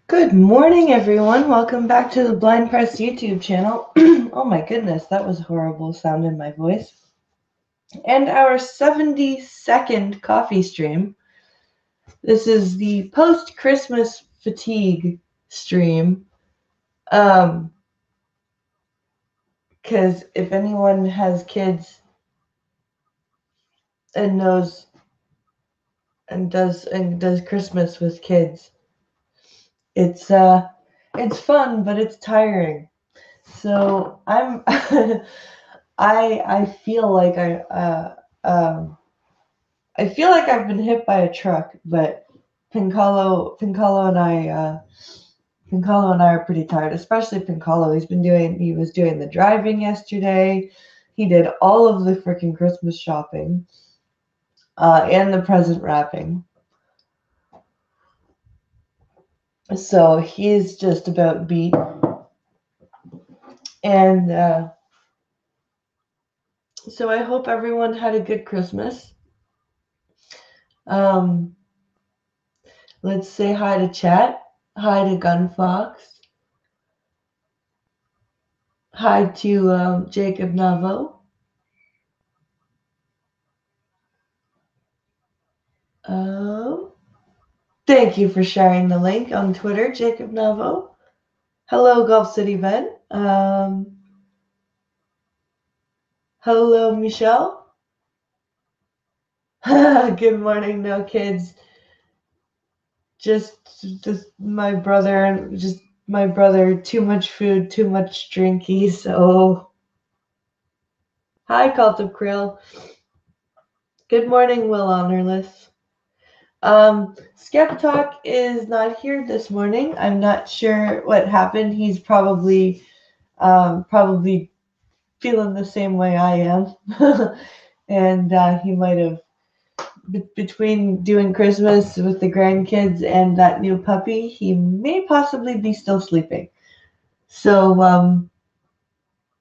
Good morning, everyone. Welcome back to the Blind Press YouTube channel. Oh my goodness, that was a horrible sound in my voice. And our 70-second coffee stream. This is the post-Christmas fatigue stream. Because if anyone has kids and knows and does Christmas with kids, it's fun, but it's tiring. So I feel like I feel like I've been hit by a truck, but Pincalo and I are pretty tired, especially Pincalo. He was doing the driving yesterday. He did all of the freaking Christmas shopping, and the present wrapping. So he's just about beat. And so I hope everyone had a good Christmas. Um, let's say hi to chat. Hi to Gunfox. Hi to Jacob Navo. Thank you for sharing the link on Twitter, Jacob Navo. Hello, Gulf City Ben. Hello, Michelle. Good morning, no kids. Just my brother. Too much food, too much drinky. So, hi, Cult of Krill. Good morning, Will Honorless. Skep Talk is not here this morning. I'm not sure what happened. He's probably feeling the same way I am. And he might have, between doing Christmas with the grandkids and that new puppy, he may possibly be still sleeping. So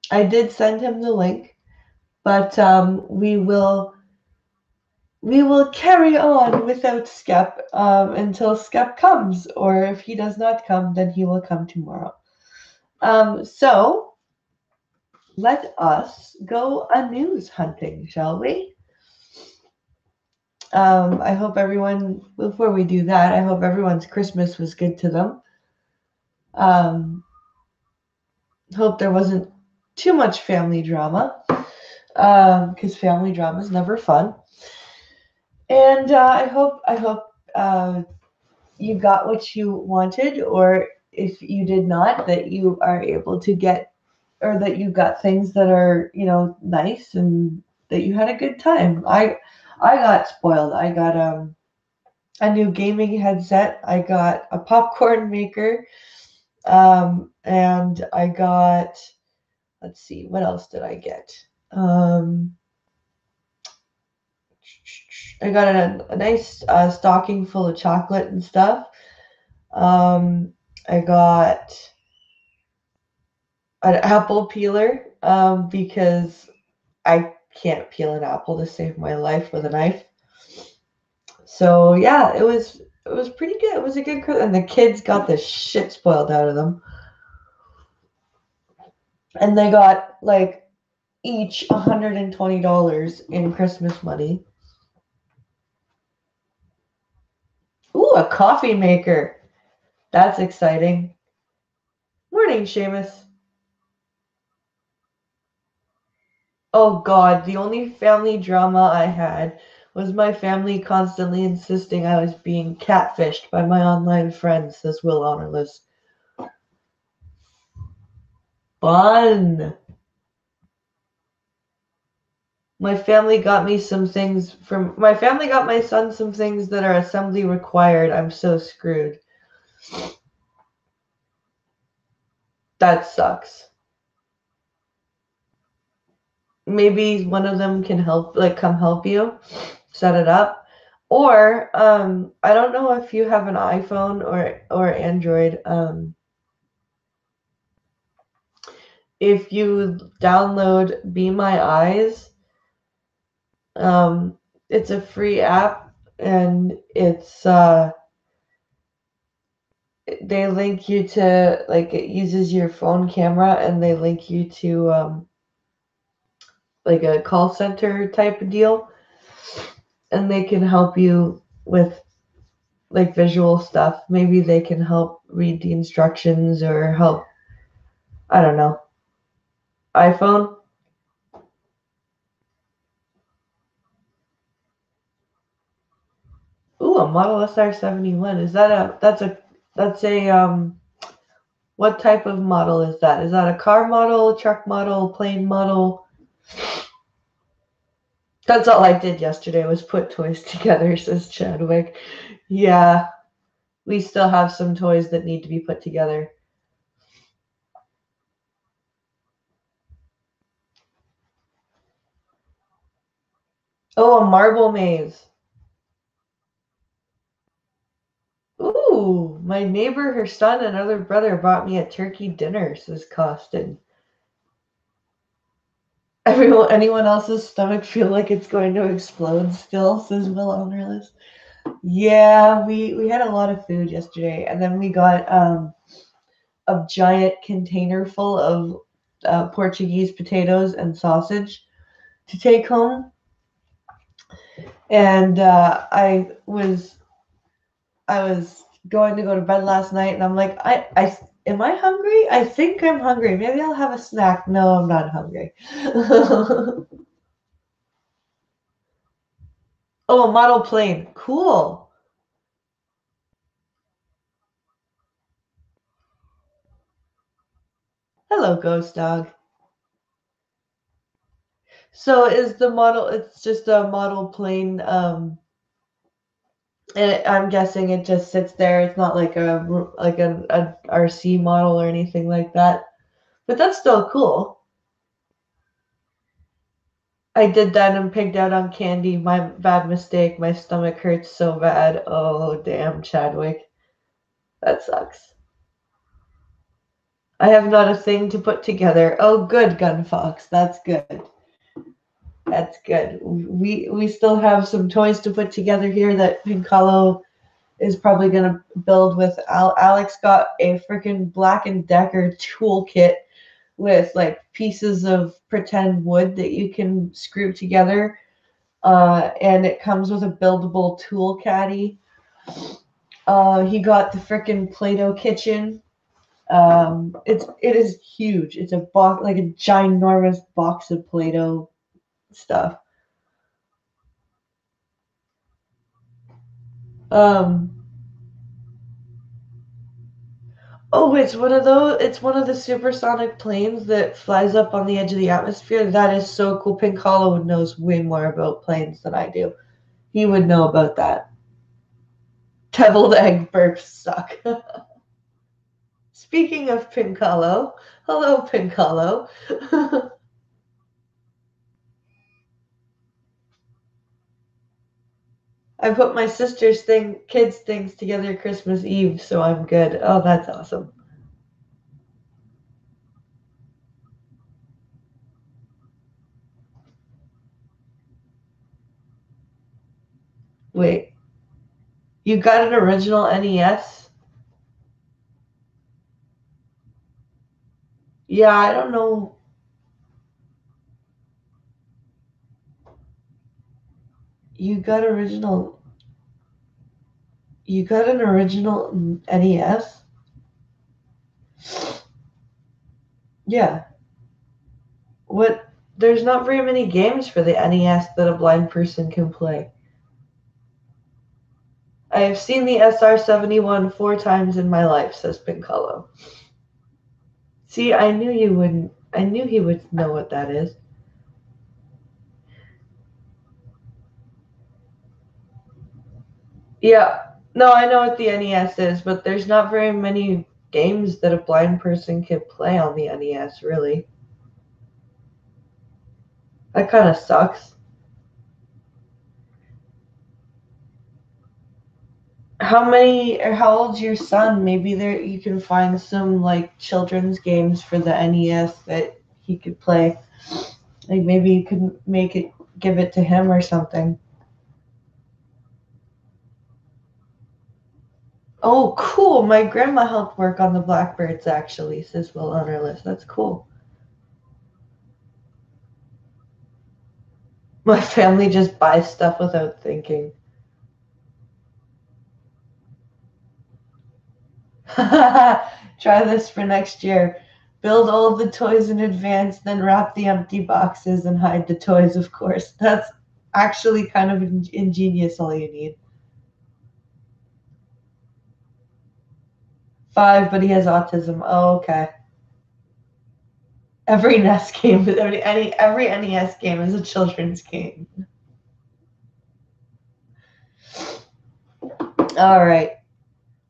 I did send him the link, but we will carry on without Skep until Skep comes, or if he does not come, then he will come tomorrow. So let us go a news hunting, shall we? I hope everyone, before we do that, I hope everyone's Christmas was good to them. Hope there wasn't too much family drama, because family drama is never fun. And I hope you got what you wanted, or if you did not, that you are able to get, or that you got things that are, nice, and that you had a good time. I got spoiled. I got a new gaming headset. I got a popcorn maker. And I got, let's see, what else did I get? I got a nice stocking full of chocolate and stuff. I got an apple peeler because I can't peel an apple to save my life with a knife. So yeah, it was pretty good. It was a good Christmas, and the kids got the shit spoiled out of them. And they got like each $120 in Christmas money. Ooh, a coffee maker. That's exciting. Morning, Seamus. Oh God, the only family drama I had was my family constantly insisting I was being catfished by my online friends, says Will Honorless. Fun. My family got my son some things that are assembly required. I'm so screwed. That sucks. Maybe one of them can come help you set it up. Or I don't know if you have an iPhone or Android. If you download Be My Eyes, it's a free app, and it's they link you to, like, it uses your phone camera and they link you to like a call center type of deal, and they can help you with like visual stuff. Maybe they can help read the instructions or help, I don't know. iPhone. Ooh, a Model SR71. Is that that's a what type of model is that? Is that a car model, truck model, plane model? That's all I did yesterday was put toys together, says Chadwick. Yeah, we still have some toys that need to be put together. Oh, a marble maze. Ooh, my neighbor, her son, and other brother bought me a turkey dinner, says Costin. Anyone else's stomach feel like it's going to explode still, says Will Ownerless. Yeah, we had a lot of food yesterday, and then we got a giant container full of Portuguese potatoes and sausage to take home. And I was going to go to bed last night, and I'm like, I am I hungry? I think I'm hungry. Maybe I'll have a snack. No, I'm not hungry. Oh, a model plane. Cool. Hello, ghost dog. So is the model? It's just a model plane. And I'm guessing it just sits there. It's not like a RC model or anything like that. But that's still cool. I did that and pigged out on candy. My bad mistake. My stomach hurts so bad. Oh, damn, Chadwick. That sucks. I have not a thing to put together. Oh, good, Gun Fox. That's good. That's good. We still have some toys to put together here that Pinkalo is probably going to build with. Alex got a freaking Black and Decker toolkit with like pieces of pretend wood that you can screw together. And it comes with a buildable tool caddy. He got the freaking Play-Doh kitchen. It is huge. It's a box, like a ginormous box of Play-Doh stuff. Um, oh, It's one of the supersonic planes that flies up on the edge of the atmosphere. That is so cool. Pink Hollow knows way more about planes than I do. He would know about that. Deviled egg burps suck. Speaking of Pincalo, hello Pincalo. I put my sister's kids things together Christmas Eve, so I'm good. Oh, that's awesome. Wait, you got an original NES? Yeah, I don't know. You got original. You got an original NES? Yeah. What? There's not very many games for the NES that a blind person can play. I have seen the SR71 four times in my life, says Pincolo. See, I knew you wouldn't. I knew he would know what that is. Yeah. No, I know what the NES is, but there's not very many games that a blind person can play on the NES, really. That kind of sucks. How old's your son? Maybe there you can find some like children's games for the NES that he could play. Like maybe you could give it to him or something. Oh, cool. My grandma helped work on the blackbirds, actually, says Will on her list. That's cool. My family just buys stuff without thinking. Try this for next year. Build all the toys in advance, then wrap the empty boxes and hide the toys, of course. That's actually kind of ingenious, all you need. 5, but he has autism. Oh, okay. Every NES game, every NES game is a children's game. All right.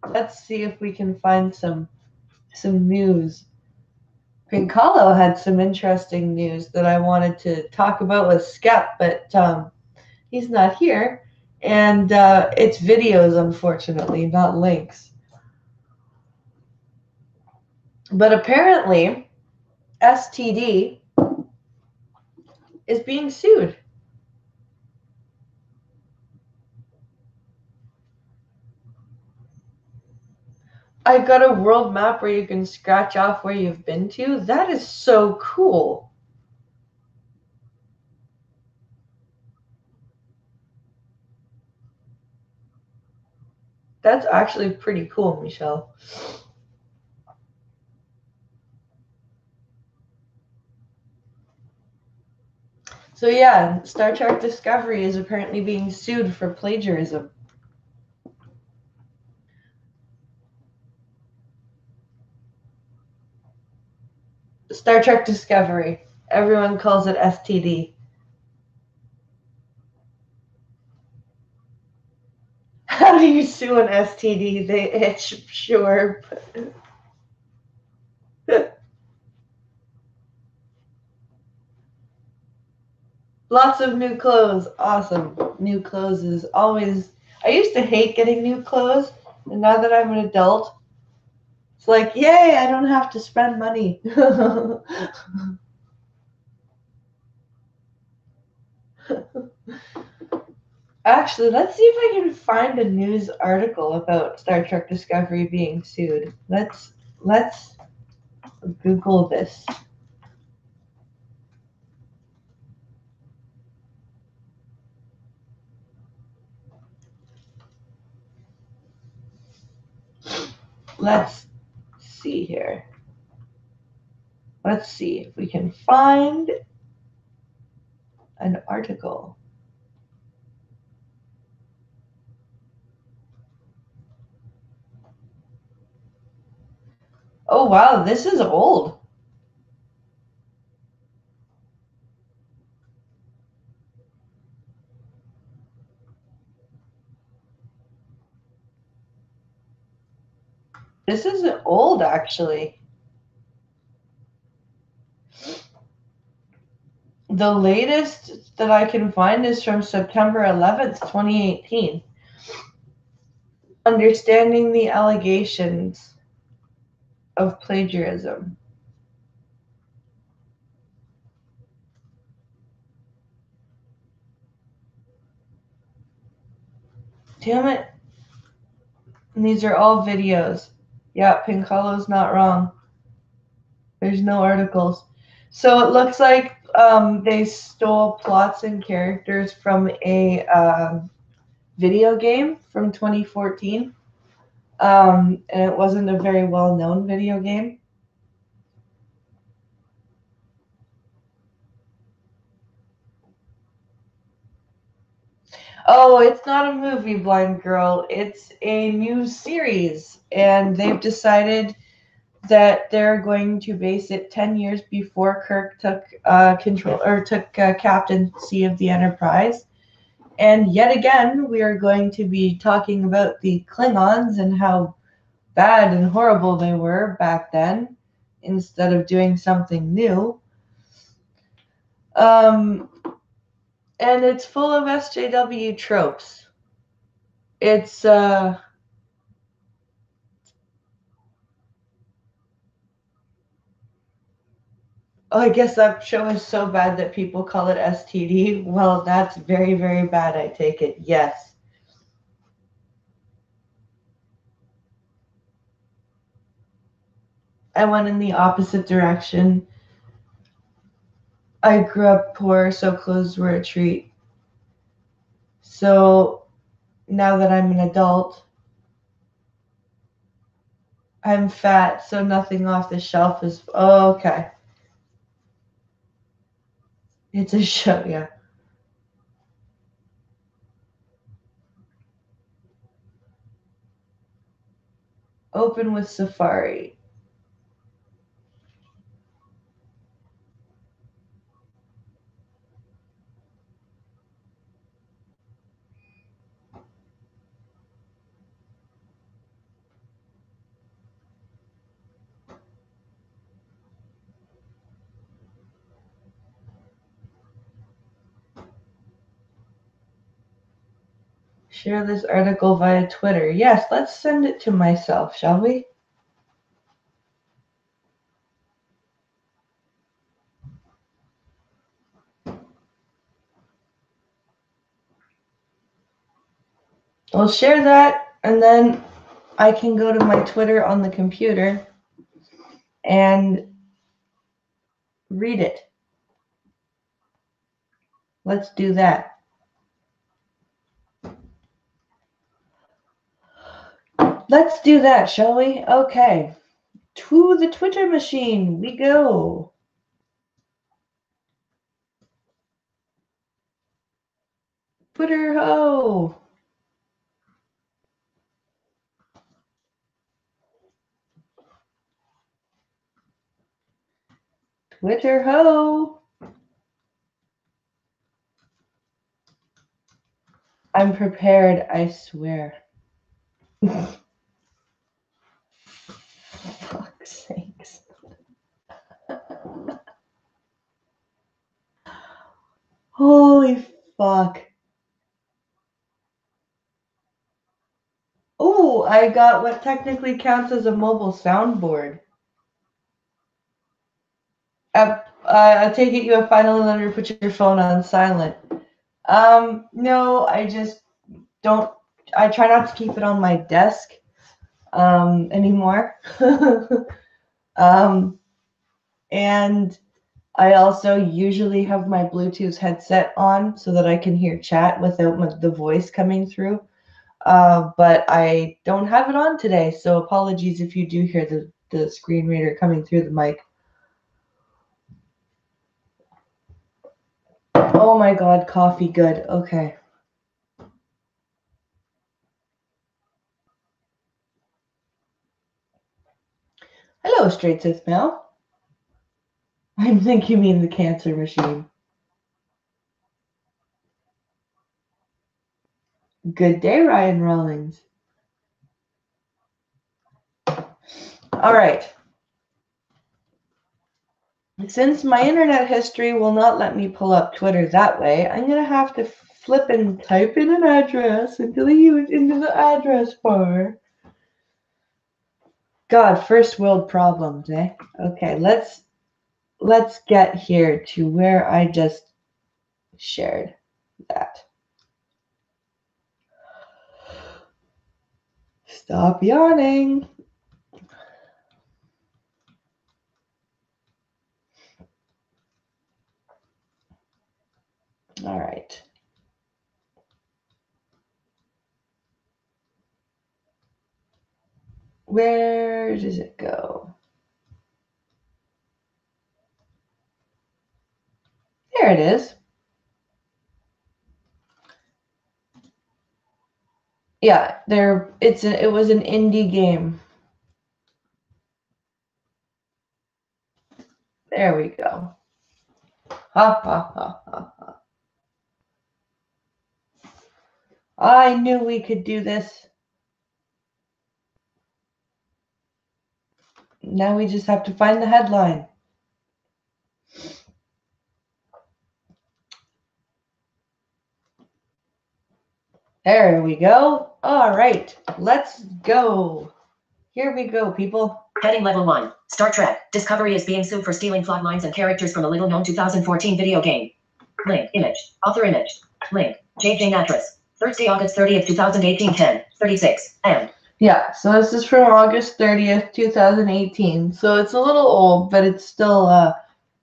Let's see if we can find some news. Pincalo had some interesting news that I wanted to talk about with Skep, but he's not here. And it's videos, unfortunately, not links. But apparently, STD is being sued. I got a world map where you can scratch off where you've been to. That is so cool. That's actually pretty cool, Michelle. So yeah, Star Trek Discovery is apparently being sued for plagiarism. Star Trek Discovery. Everyone calls it STD. How do you sue an STD? They itch, sure. Lots of new clothes. Awesome. New clothes is always. I used to hate getting new clothes, and now that I'm an adult, it's like, yay, I don't have to spend money. Actually, let's see if I can find a news article about Star Trek Discovery being sued. Let's Google this. Let's see here. Let's see if we can find an article. Oh wow, this is old. This is old actually. The latest that I can find is from September 11th, 2018. Understanding the allegations of plagiarism. Damn it. And these are all videos. Yeah, Pincalo's not wrong. There's no articles. So it looks like they stole plots and characters from a video game from 2014. And it wasn't a very well known video game. Oh, it's not a movie, Blind Girl. It's a new series. And they've decided that they're going to base it 10 years before Kirk took control or took captaincy of the Enterprise. And yet again, we are going to be talking about the Klingons and how bad and horrible they were back then instead of doing something new. Um, and it's full of SJW tropes. It's oh, I guess that show is so bad that people call it STD. Well, that's very, very bad, I take it. Yes. I went in the opposite direction. I grew up poor, so clothes were a treat. So now that I'm an adult, I'm fat, so nothing off the shelf is okay. It's a show, yeah. Open with Safari. Share this article via Twitter. Yes, let's send it to myself, shall we? I'll share that, and then I can go to my Twitter on the computer and read it. Let's do that. Let's do that, shall we? Okay. To the Twitter machine we go. Twitter ho! Twitter ho! I'm prepared, I swear. Fuck's sakes. Holy fuck. Oh, I got what technically counts as a mobile soundboard. I take it you have finally learned to put your phone on silent. No, I just don't. I try not to keep it on my desk anymore. And I also usually have my Bluetooth headset on so that I can hear chat without the voice coming through. But I don't have it on today, so apologies if you do hear the screen reader coming through the mic. Oh my god, coffee, good. Okay. Hello, Straight Sith Mail. I think you mean the cancer machine. Good day, Ryan Rawlings. All right. Since my internet history will not let me pull up Twitter that way, I'm going to have to flip and type in an address into the address bar. God, first world problems, eh? Okay, let's get here to where I just shared that. Stop yawning. All right. Where does it go? There it is. Yeah, it was an indie game. There we go. Ha ha ha ha ha. I knew we could do this. Now we just have to find the headline. There we go. All right, let's go. Here we go, people. Heading Level 1. Star Trek. Discovery is being sued for stealing plot lines and characters from a little-known 2014 video game. Link. Image. Author image. Link. J.J. Natras. Thursday, August 30th, 2018, 10:36 am. Yeah, so this is from August 30th, 2018. So it's a little old, but it's still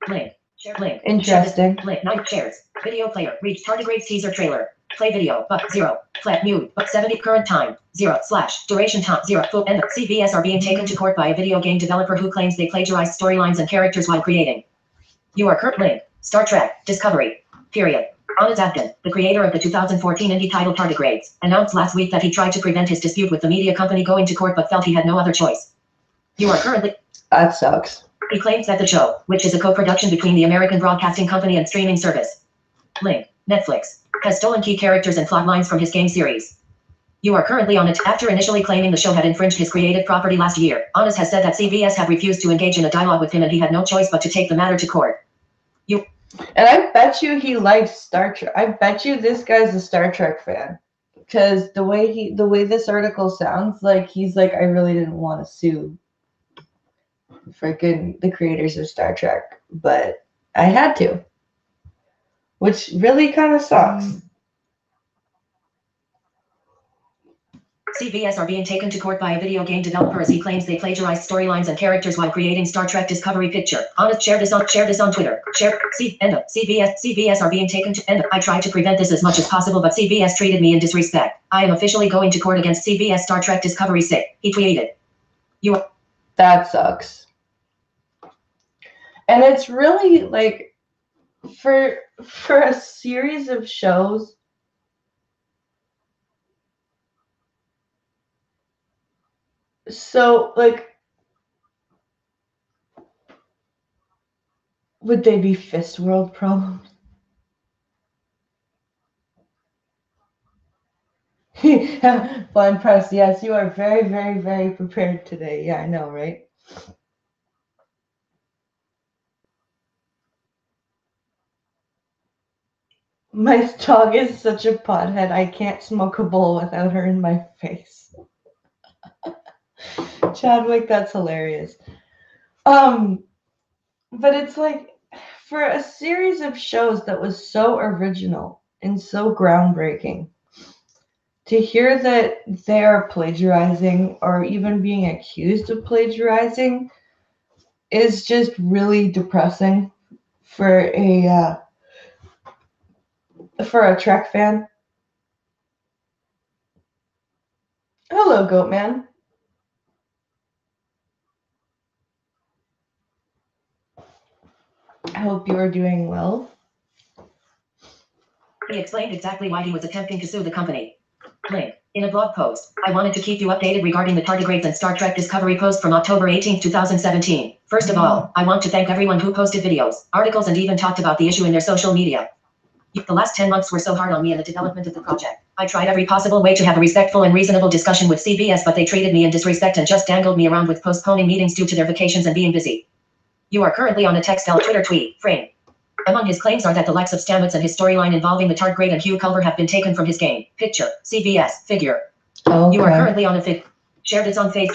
Link. Share link. interesting. Share link. 9 shares. Video player. Reach tardigrades teaser trailer. Play video. But 0. Flat mute. But 70. Current time. 0. Slash. Duration time. 0. Full end. CVS are being taken to court by a video game developer who claims they plagiarized storylines and characters while creating. You are current link. Star Trek. Discovery. Period. Honest Abdon, the creator of the 2014 indie title Tardigrades, announced last week that he tried to prevent his dispute with the media company going to court but felt he had no other choice. You are currently... That sucks. He claims that the show, which is a co-production between the American Broadcasting Company and streaming service Link, Netflix, has stolen key characters and plot lines from his game series. You are currently on it. After initially claiming the show had infringed his creative property last year, Honest has said that CBS had refused to engage in a dialogue with him and he had no choice but to take the matter to court. And I bet you he likes Star Trek. I bet you this guy's a Star Trek fan. Because the way this article sounds, like he's like, I really didn't want to sue freaking the creators of Star Trek, but I had to. Which really kind of sucks. CBS are being taken to court by a video game developer as he claims they plagiarized storylines and characters while creating Star Trek Discovery picture. Honest share this on Twitter. CBS are being taken to end. I tried to prevent this as much as possible, but CBS treated me in disrespect. I am officially going to court against CBS Star Trek Discovery sick. He tweeted. That sucks. And it's really like for a series of shows. So, like, would they be Fist World problems? Blind Press, yes, you are very, very, very prepared today. Yeah, I know, right? My dog is such a pothead. I can't smoke a bowl without her in my face. Chadwick, that's hilarious. But it's like for a series of shows that was so original and so groundbreaking, to hear that they are plagiarizing or even being accused of plagiarizing is just really depressing for a Trek fan. Hello, Goatman. I hope you are doing well. He explained exactly why he was attempting to sue the company. Link. In a blog post, I wanted to keep you updated regarding the tardigrades and Star Trek Discovery post from October 18, 2017. First of all, I want to thank everyone who posted videos, articles, and even talked about the issue in their social media. The last 10 months were so hard on me in the development of the project. I tried every possible way to have a respectful and reasonable discussion with CBS, but they treated me in disrespect and just dangled me around with postponing meetings due to their vacations and being busy. You are currently on a Textel Twitter tweet frame. Among his claims are that the likes of Stamets and his storyline involving the tardigrade and Hugh Culver have been taken from his game. Picture, CBS, figure. Okay. You are currently on a Shared it on face.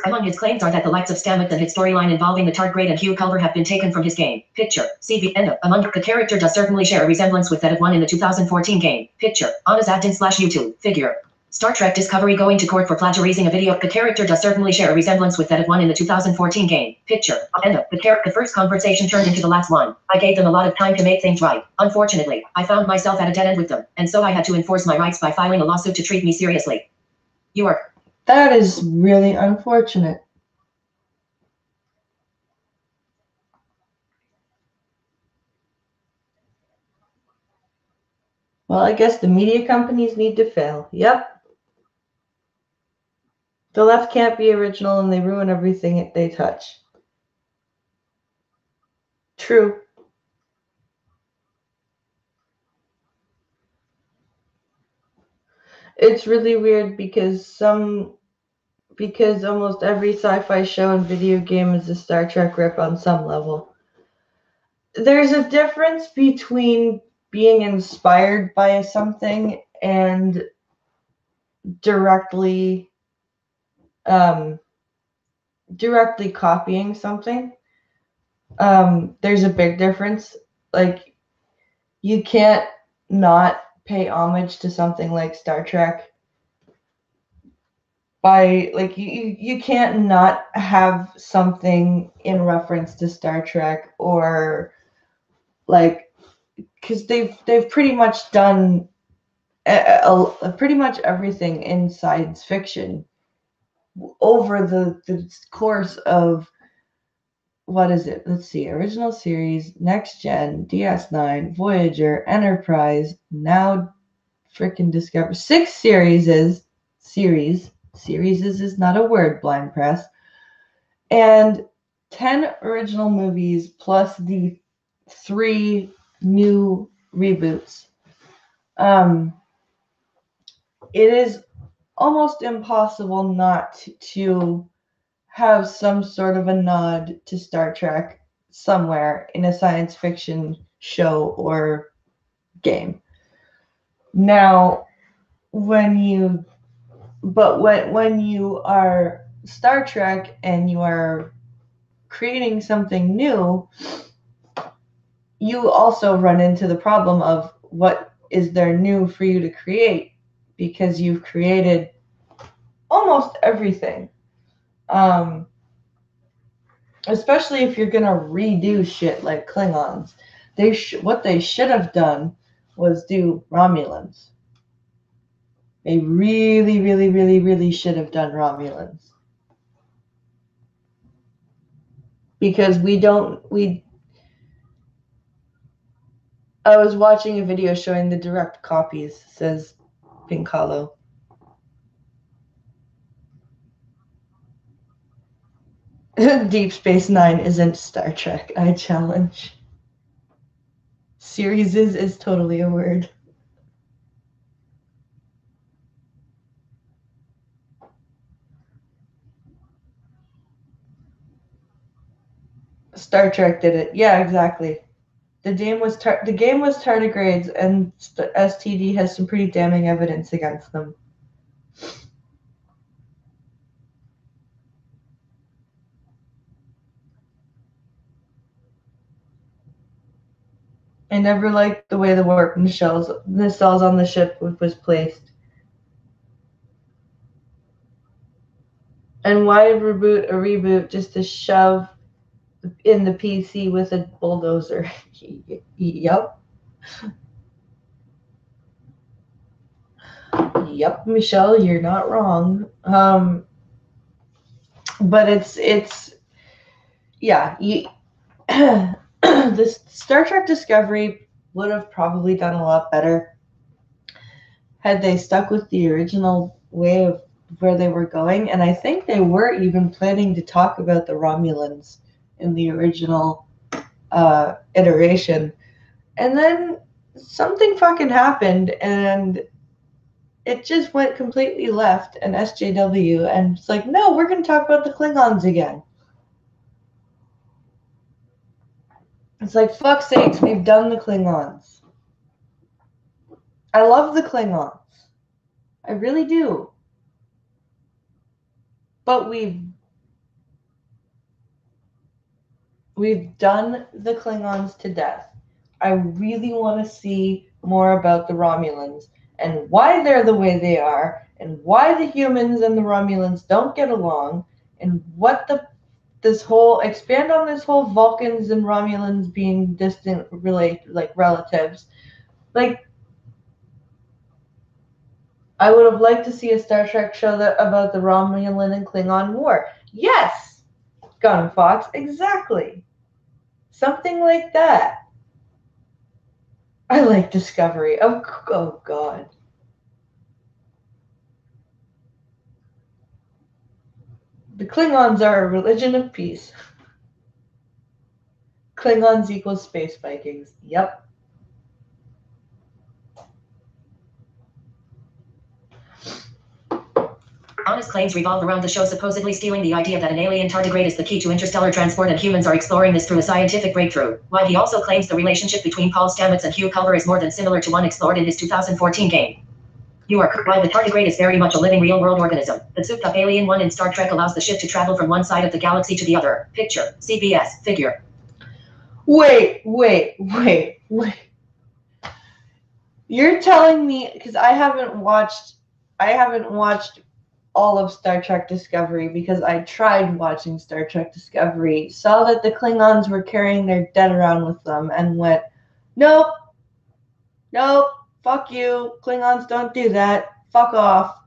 Among his claims are that the likes of Stamets and his storyline involving the tardigrade and Hugh Culver have been taken from his game. Picture, CV. Among the character does certainly share a resemblance with that of one in the 2014 game. Picture, Honest Abdon / YouTube. Figure. Star Trek Discovery going to court for plagiarizing a video. The character does certainly share a resemblance with that of one in the 2014 game. Picture. The first conversation turned into the last one. I gave them a lot of time to make things right. Unfortunately, I found myself at a dead end with them, and so I had to enforce my rights by filing a lawsuit to treat me seriously. You are. That is really unfortunate. Well, I guess the media companies need to fail. Yep. The left can't be original and they ruin everything they touch. True. It's really weird because almost every sci-fi show and video game is a Star Trek rip on some level. There's a difference between being inspired by something and directly copying something. There's a big difference. Like, you can't not pay homage to something like Star Trek by like you can't not have something in reference to Star Trek, or like, because they've pretty much done pretty much everything in science fiction over the course of, what is it? Let's see. Original series, Next Gen, DS9, Voyager, Enterprise, now freaking Discovery. 6 series is not a word, blind press. And 10 original movies plus the 3 new reboots. It is almost impossible not to have some sort of a nod to Star Trek somewhere in a science fiction show or game. Now, when you are Star Trek and you are creating something new, you also run into the problem of what is there new for you to create, because you've created almost everything. Especially if you're gonna redo shit like Klingons. What they should have done was do Romulans. They really, really, really, really should have done Romulans. Because I was watching a video showing the direct copies, says Pink Hollow. Deep Space Nine isn't Star Trek, I challenge. Series is totally a word. Star Trek did it. Yeah, exactly. The game was tardigrades, and STD has some pretty damning evidence against them. I never liked the way the warp nacelles on the ship was placed. And why reboot a reboot just to shove in the PC with a bulldozer? Yep. Yep, Michelle, you're not wrong. But it's yeah. This Star Trek Discovery would have probably done a lot better had they stuck with the original way of where they were going. And I think they were even planning to talk about the Romulans in the original iteration. And then something fucking happened, and it just went completely left, and SJW, and it's like, no, we're going to talk about the Klingons again. It's like, fuck sakes, we've done the Klingons. I love the Klingons. I really do. But we've done the Klingons to death. I really want to see more about the Romulans and why they're the way they are, and why the humans and the Romulans don't get along, and what expand on this whole Vulcans and Romulans being distant relatives. Like, I would have liked to see a Star Trek show about the Romulan and Klingon War. Yes, Gunfox, exactly. Something like that. I like Discovery. Oh God. The Klingons are a religion of peace. Klingons equals space Vikings. Yep. Honest claims revolve around the show supposedly stealing the idea that an alien tardigrade is the key to interstellar transport, and humans are exploring this through a scientific breakthrough. While he also claims the relationship between Paul Stamets and Hugh Culber is more than similar to one explored in his 2014 game. You are correct. While the tardigrade is very much a living real-world organism, the souped-up alien one in Star Trek allows the ship to travel from one side of the galaxy to the other. Picture, CBS, figure. Wait. You're telling me, because I haven't watched all of Star Trek Discovery because I tried watching Star Trek Discovery, saw that the Klingons were carrying their dead around with them, and went, nope, nope, fuck you, Klingons don't do that, fuck off.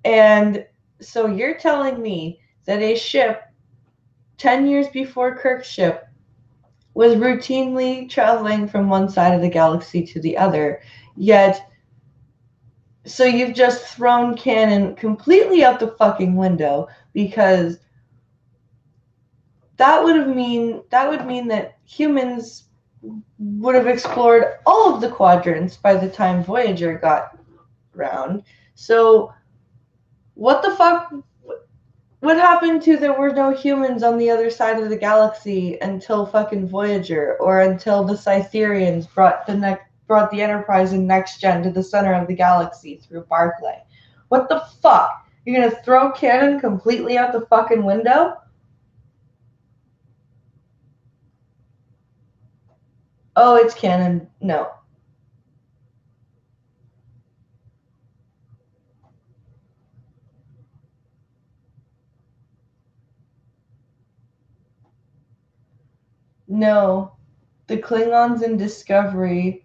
And so you're telling me that a ship 10 years before Kirk's ship was routinely traveling from one side of the galaxy to the other, yet so you've just thrown canon completely out the fucking window, because that would mean that humans would have explored all of the quadrants by the time Voyager got around. So what the fuck? What happened to there were no humans on the other side of the galaxy until fucking Voyager, or until the Cytherians brought the Enterprise and Next Gen to the center of the galaxy through Barclay? What the fuck? You're gonna throw canon completely out the fucking window? Oh, it's canon. No. No. The Klingons in Discovery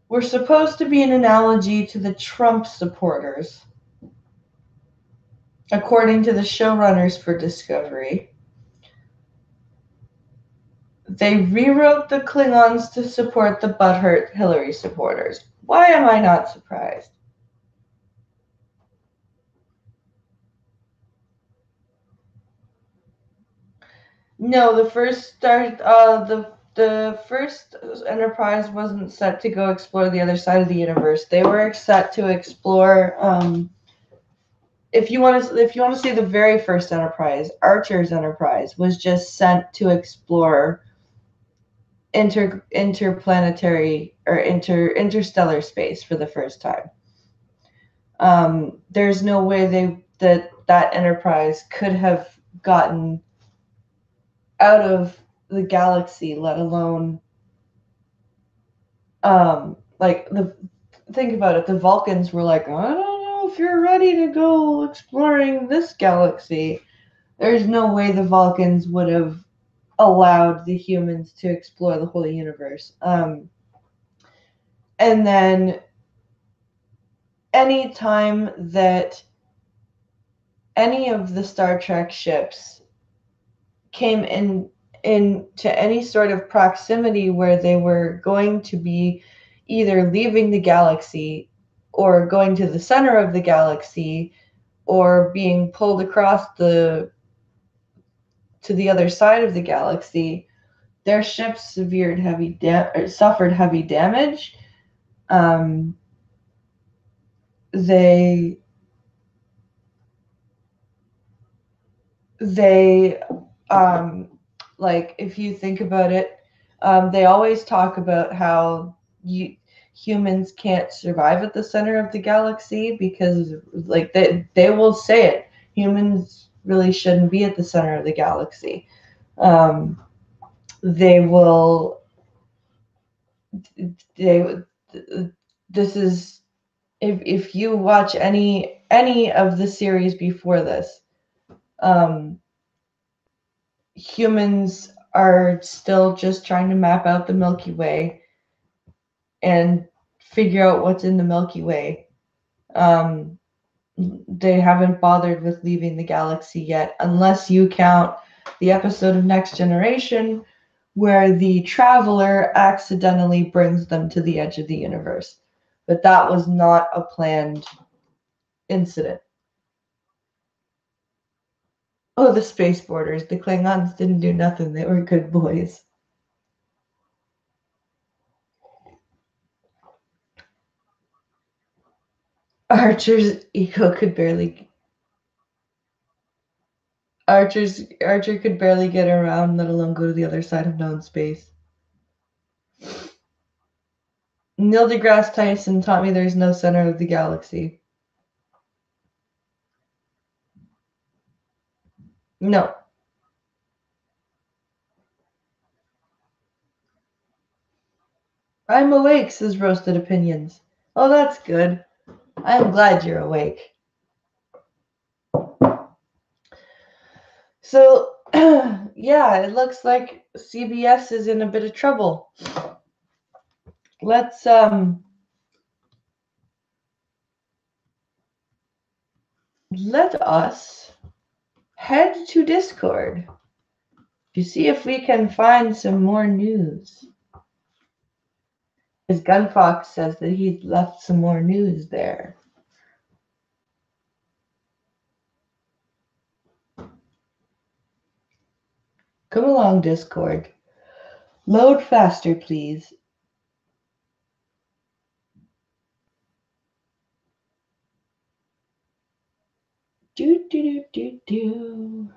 were supposed to be an analogy to the Trump supporters, according to the showrunners for Discovery. They rewrote the Klingons to support the butthurt Hillary supporters. Why am I not surprised? No, the first Enterprise wasn't set to go explore the other side of the universe. They were set to explore. If you want to see the very first Enterprise, Archer's Enterprise was just sent to explore interplanetary or interstellar space for the first time. There's no way that Enterprise could have gotten out of the galaxy, let alone think about it. The Vulcans were like, I don't know if you're ready to go exploring this galaxy. There's no way the Vulcans would have allowed the humans to explore the whole universe. And then any time that any of the Star Trek ships came into any sort of proximity where they were going to be either leaving the galaxy or going to the center of the galaxy or being pulled across to the other side of the galaxy, their ships suffered heavy damage. They like, if you think about it, they always talk about how humans can't survive at the center of the galaxy because, like, they will say it. Humans really shouldn't be at the center of the galaxy. They will. This is if you watch any of the series before this, humans are still just trying to map out the Milky Way and figure out what's in the Milky Way. They haven't bothered with leaving the galaxy yet, unless you count the episode of Next Generation where the Traveler accidentally brings them to the edge of the universe. But that was not a planned incident. Oh, the Space Boarders. The Klingons didn't do nothing. They were good boys. Archer's ego could barely. Archer could barely get around, let alone go to the other side of known space. Neil deGrasse Tyson taught me there's no center of the galaxy. No. I'm awake, says Roasted Opinions. Oh, that's good. I'm glad you're awake. So, yeah, it looks like CBS is in a bit of trouble. Let's let us head to Discord to see if we can find some more news. Because Gunfox says that he's left some more news there. Come along, Discord. Load faster, please. Do, do, do, do, do.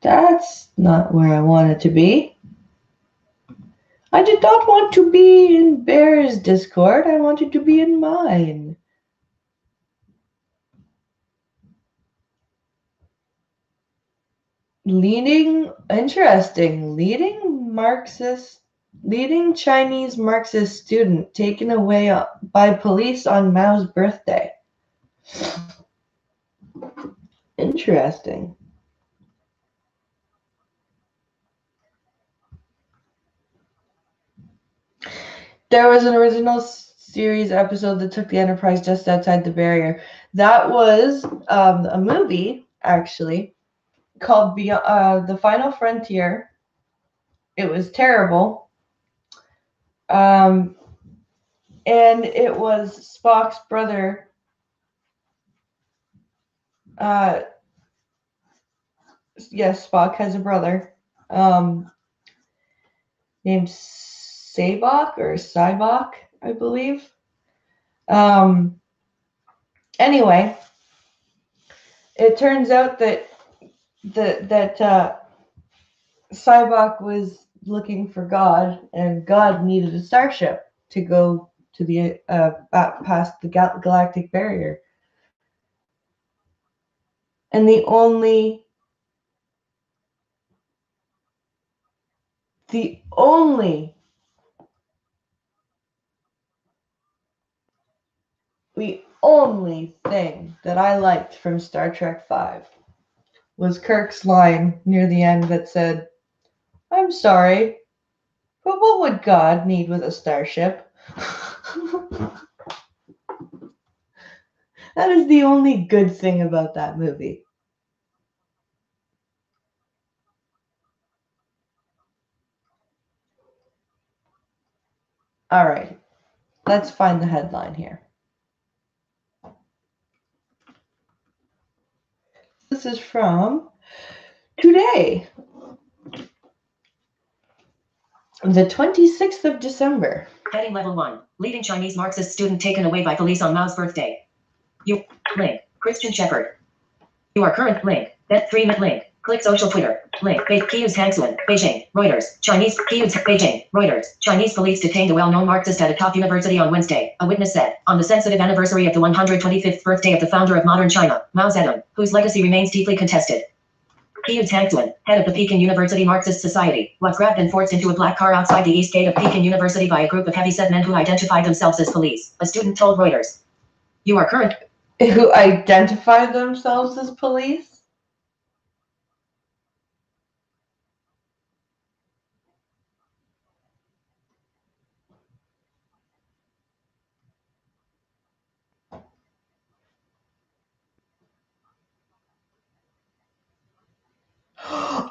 That's not where I wanted to be. I did not want to be in Bear's Discord. I wanted to be in mine. Interesting. Leading Chinese Marxist student taken away by police on Mao's birthday. Interesting. There was an original series episode that took the Enterprise just outside the barrier. That was a movie, actually, called The Final Frontier. It was terrible. And it was Spock's brother. Yes, Spock has a brother named Sabok or Cybok, I believe. Anyway, it turns out that Cybok was looking for God, and God needed a starship to go to the past the galactic barrier. And the only thing that I liked from Star Trek V was Kirk's line near the end that said, "I'm sorry, but what would God need with a starship?" That is the only good thing about that movie. All right, let's find the headline here. This is from today, the 26th of December. Heading level 1. Leading Chinese Marxist student taken away by police on Mao's birthday. You. Link. Christian Shepherd. You are current. Link. That 3-minute link. Click social Twitter. Link. Kyi's Hangsuan. Beijing. Reuters. Chinese. Kyi's Beijing. Reuters. Chinese police detained a well-known Marxist at a top university on Wednesday. A witness said, on the sensitive anniversary of the 125th birthday of the founder of modern China, Mao Zedong, whose legacy remains deeply contested. Kyi's Hangsuan, head of the Peking University Marxist Society, was grabbed and forced into a black car outside the east gate of Peking University by a group of heavy-set men who identified themselves as police, a student told Reuters. You are current. Who identify themselves as police?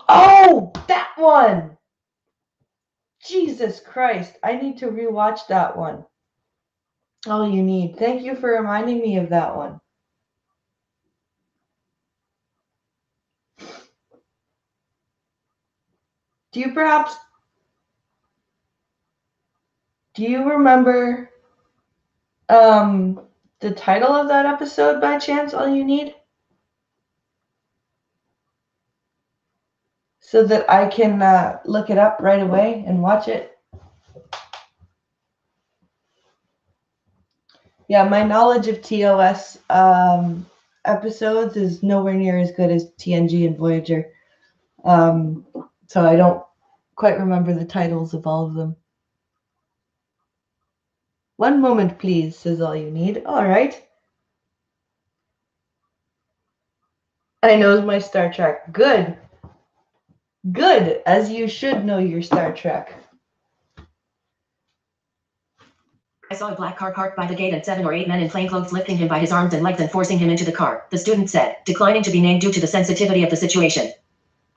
Oh, that one! Jesus Christ, I need to rewatch that one. All you need. Thank you for reminding me of that one. Do you remember the title of that episode by chance, All You Need? So that I can look it up right away and watch it. Yeah, my knowledge of TOS episodes is nowhere near as good as TNG and Voyager. So I don't quite remember the titles of all of them. One moment, please, says All You Need. All right. I knows my Star Trek. Good. Good, as you should know your Star Trek. I saw a black car parked by the gate and 7 or 8 men in plainclothes lifting him by his arms and legs and forcing him into the car, the student said, declining to be named due to the sensitivity of the situation.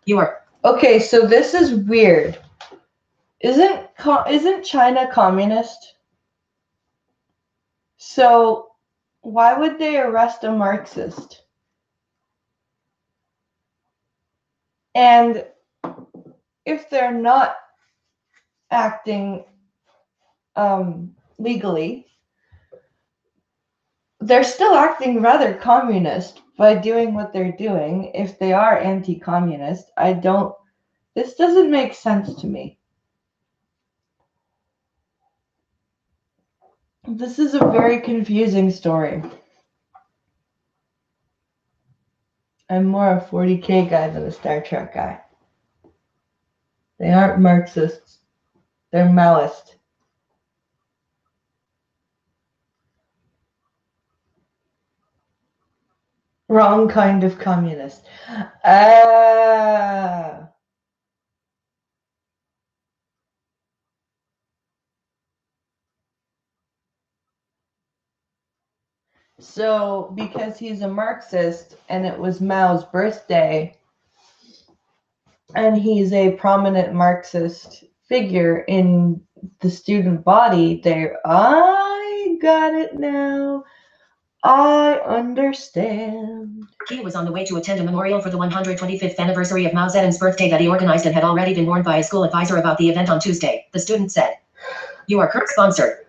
You are... Okay, so this is weird. Isn't China communist? So why would they arrest a Marxist? And if they're not acting legally, they're still acting rather communist by doing what they're doing. If they are anti-communist, this doesn't make sense to me. This is a very confusing story. I'm more a 40K guy than a Star Trek guy. They aren't Marxists. They're Maoist. Wrong kind of communist. So because he's a Marxist and it was Mao's birthday, and he's a prominent Marxist figure in the student body, I got it now. I understand. He was on the way to attend a memorial for the 125th anniversary of Mao Zedong's birthday that he organized and had already been warned by his school advisor about the event on Tuesday, the student said. You are sponsored.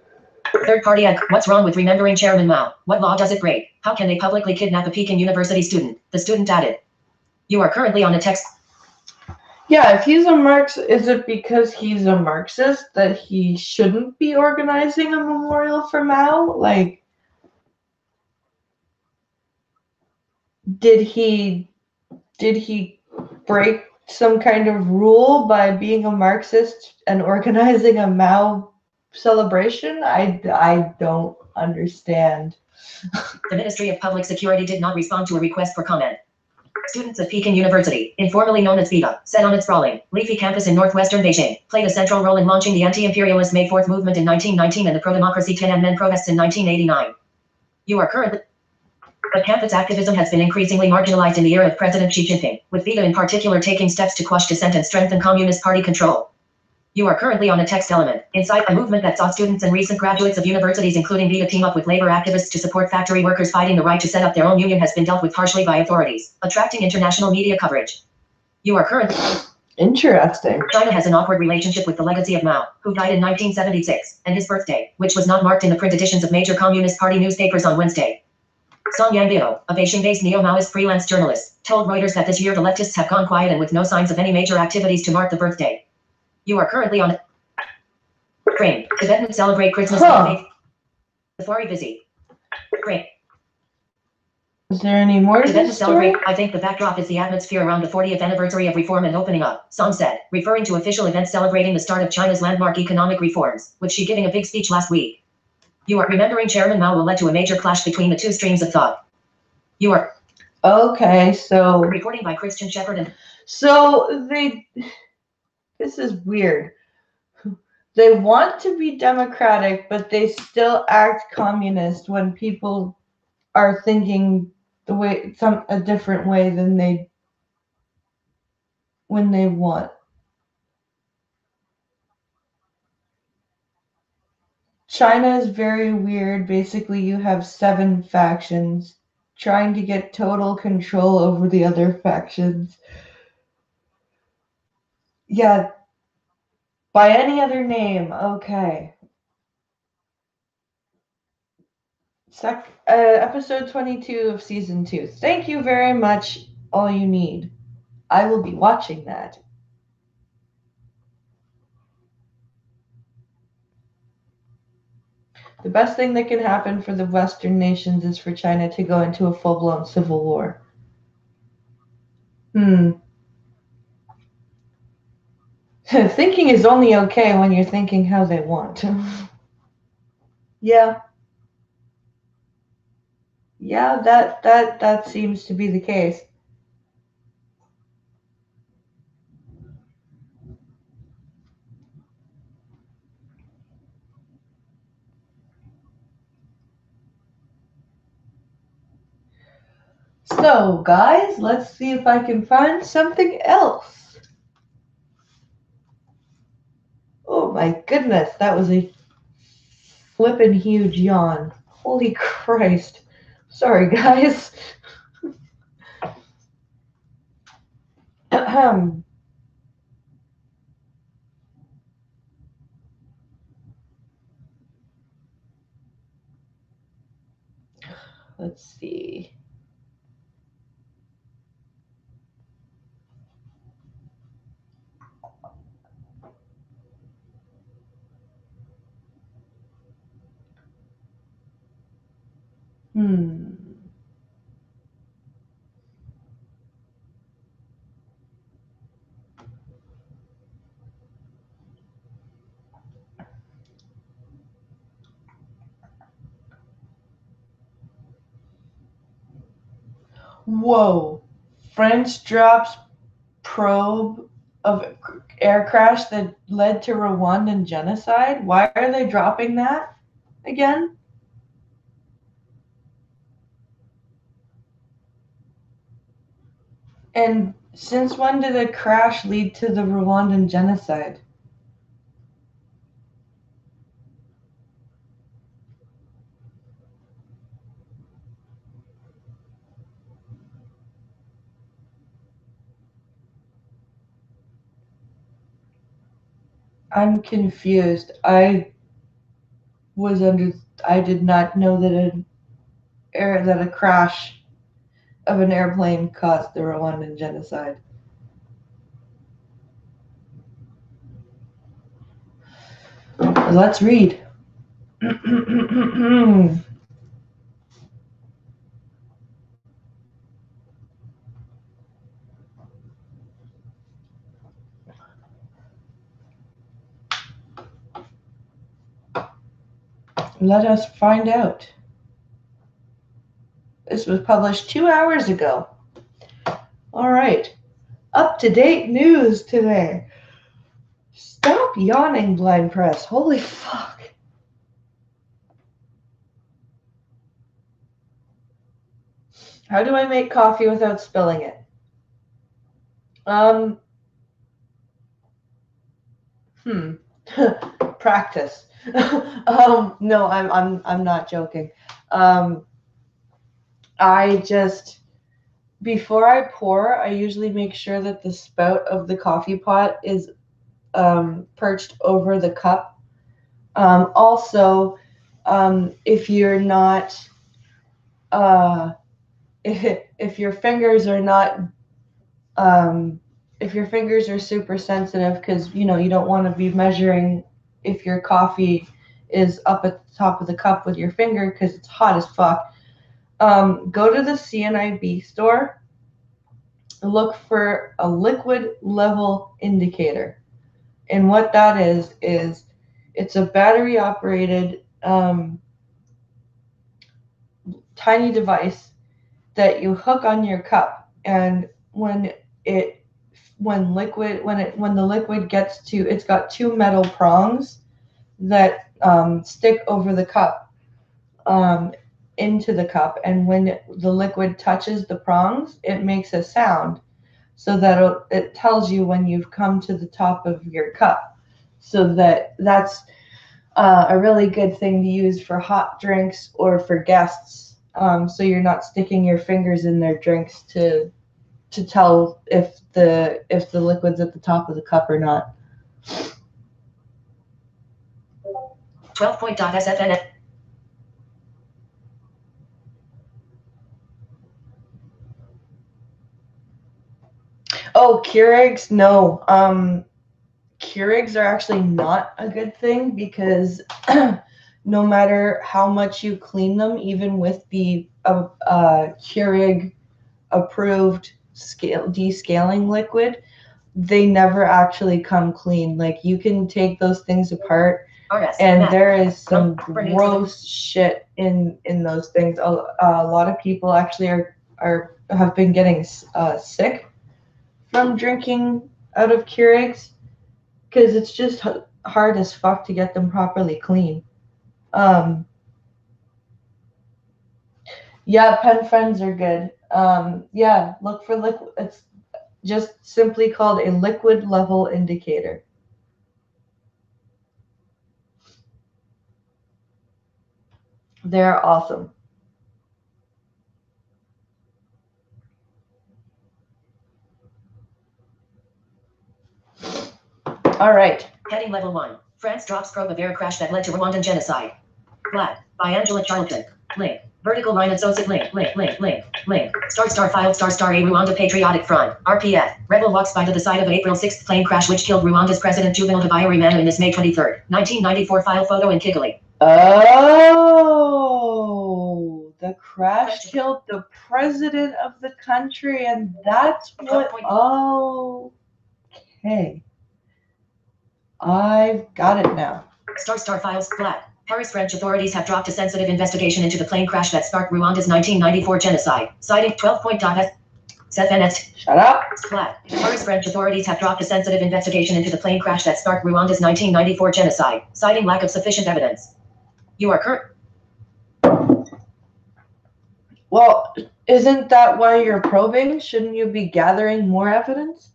Third party ad. What's wrong with remembering Chairman Mao? What law does it break? How can they publicly kidnap a Peking University student? The student added. You are currently on a text. Yeah, if he's a Marxist, is it because he's a Marxist that he shouldn't be organizing a memorial for Mao? Like, did he break some kind of rule by being a Marxist and organizing a Mao celebration? I don't understand. The Ministry of Public Security did not respond to a request for comment. Students of Peking University, informally known as BIDA, set on its sprawling, leafy campus in northwestern Beijing, played a central role in launching the anti-imperialist May 4th movement in 1919 and the pro-democracy Tiananmen protests in 1989. You are currently... But campus activism has been increasingly marginalized in the era of President Xi Jinping, with BIDA in particular taking steps to quash dissent and strengthen Communist Party control. You are currently on a text element, inside a movement that saw students and recent graduates of universities including BIDA team up with labor activists to support factory workers fighting the right to set up their own union has been dealt with harshly by authorities, attracting international media coverage. You are currently... Interesting. China has an awkward relationship with the legacy of Mao, who died in 1976, and his birthday, which was not marked in the print editions of major Communist Party newspapers on Wednesday. Song Yangbio, a Beijing-based neo-Maoist freelance journalist, told Reuters that this year the leftists have gone quiet and with no signs of any major activities to mark the birthday. You are currently on frame. Tibetans celebrate Christmas on Very busy. Frame. Is there any more to this story? I think the backdrop is the atmosphere around the 40th anniversary of reform and opening up, Song said, referring to official events celebrating the start of China's landmark economic reforms, with Xi giving a big speech last week. You are remembering Chairman Mao will lead to a major clash between the two streams of thought. You are... Okay, so... Reporting by Christian Shepherd and... So this is weird. They want to be democratic, but they still act communist when people are thinking a different way than when they want. China is very weird. Basically, you have 7 factions trying to get total control over the other factions. Yeah. By any other name, okay. Episode 22 of season 2. Thank you very much, All You Need. I will be watching that. The best thing that can happen for the Western nations is for China to go into a full-blown civil war. Thinking is only okay when you're thinking how they want. Yeah. Yeah, that seems to be the case. So, guys, let's see if I can find something else. Oh my goodness, that was a flippin' huge yawn. Holy Christ. Sorry, guys. Ahem. Let's see. Hmm. Whoa. French drops probe of air crash that led to Rwandan genocide? Why are they dropping that again? And since when did a crash lead to the Rwandan genocide? I'm confused. Was under I did not know that a crash of an airplane caused the Rwandan genocide. Let's read. Let us find out. This was published 2 hours ago. All right. Up to date news today. Stop yawning, Blind Press. Holy fuck. How do I make coffee without spilling it? Um, hmm. Practice. No, I'm not joking. Um, I just before I pour, I usually make sure that the spout of the coffee pot is perched over the cup. Also, if you're not, uh, if your fingers are not, um, if your fingers are super sensitive, because you don't want to be measuring if your coffee is up at the top of the cup with your finger because it's hot as fuck. Go to the CNIB store, look for a liquid level indicator. And what that is it's a battery operated tiny device that you hook on your cup. And when the liquid gets to, it's got two metal prongs that stick over the cup um, into the cup. And when the liquid touches the prongs, it makes a sound so that it tells you when you've come to the top of your cup. So that's a really good thing to use for hot drinks or for guests. So you're not sticking your fingers in their drinks to tell if the liquid's at the top of the cup or not. 12.SFN. Oh, Keurigs? No. Keurigs are actually not a good thing because no matter how much you clean them, even with the Keurig approved descaling liquid, they never actually come clean. Like you can take those things apart RS. And Matt. there is some For news. gross shit in those things. A lot of people actually have been getting sick from drinking out of Keurigs because it's just hard as fuck to get them properly clean. Yeah, pen friends are good. Yeah, look for liquid. It's just simply called a liquid level indicator. They're awesome. All right. Heading level 1. France drops probe of air crash that led to Rwandan genocide. Black. By Angela Charlton. Link. Vertical line associate link. Link. Star file star a Rwanda Patriotic Front. RPF. Rebel walks by to the side of an April 6th plane crash which killed Rwanda's President Juvenal Habyarimana in this May 23rd, 1994 file photo in Kigali. Oh, the crash killed the president of the country, and that's what. Oh, okay. I've got it now. Star files. Black. Paris French authorities have dropped a sensitive investigation into the plane crash that sparked Rwanda's 1994 genocide, citing 12.7. Shut up. Black. Paris French authorities have dropped a sensitive investigation into the plane crash that sparked Rwanda's 1994 genocide, citing lack of sufficient evidence. You are correct. Well, isn't that why you're probing? Shouldn't you be gathering more evidence?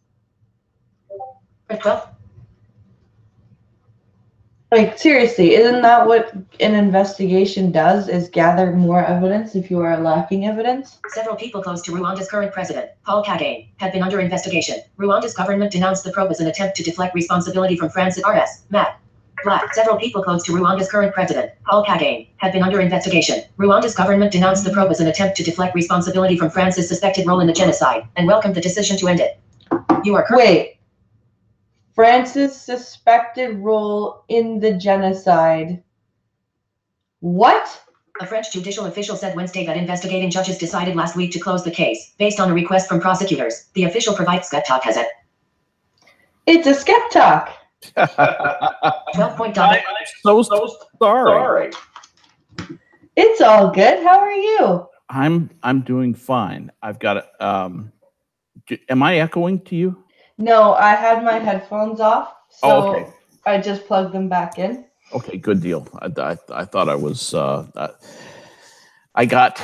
12. Like, seriously, isn't that what an investigation does, is gather more evidence if you are lacking evidence? Several people close to Rwanda's current president, Paul Kagame, have been under investigation. Rwanda's government denounced the probe as an attempt to deflect responsibility from France's RS. Matt. Black. Several people close to Rwanda's current president, Paul Kagame, have been under investigation. Rwanda's government denounced the probe as an attempt to deflect responsibility from France's suspected role in the genocide, and welcomed the decision to end it. You are correct. Wait. France's suspected role in the genocide. What? A French judicial official said Wednesday that investigating judges decided last week to close the case, based on a request from prosecutors. The official provides Skeptalk has it. It's a Skeptalk. 12. I'm so sorry. It's all good. How are you? I'm doing fine. I've got it. Am I echoing to you? No, I had my headphones off, so okay. I just plugged them back in. Okay, good deal. I thought I was. I got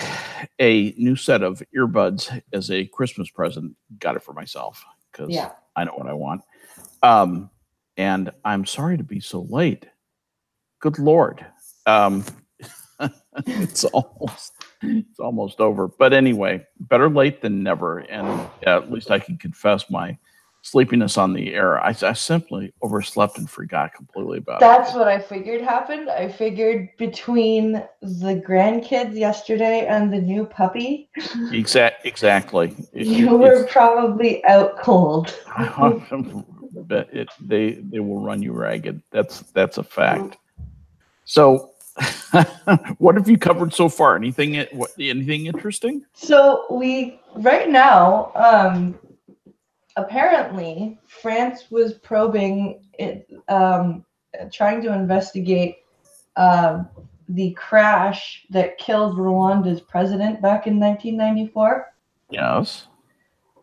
a new set of earbuds as a Christmas present. Got it for myself because I know what I want. And I'm sorry to be so late. Good Lord. It's almost over. But anyway, better late than never. And at least I can confess my sleepiness on the air. I simply overslept and forgot completely about it. That's what I figured happened. I figured between the grandkids yesterday and the new puppy. Exactly. You were probably out cold. Bet they will run you ragged. That's a fact. So what have you covered so far? Anything interesting? So right now, apparently France was probing it, trying to investigate the crash that killed Rwanda's president back in 1994. Yes.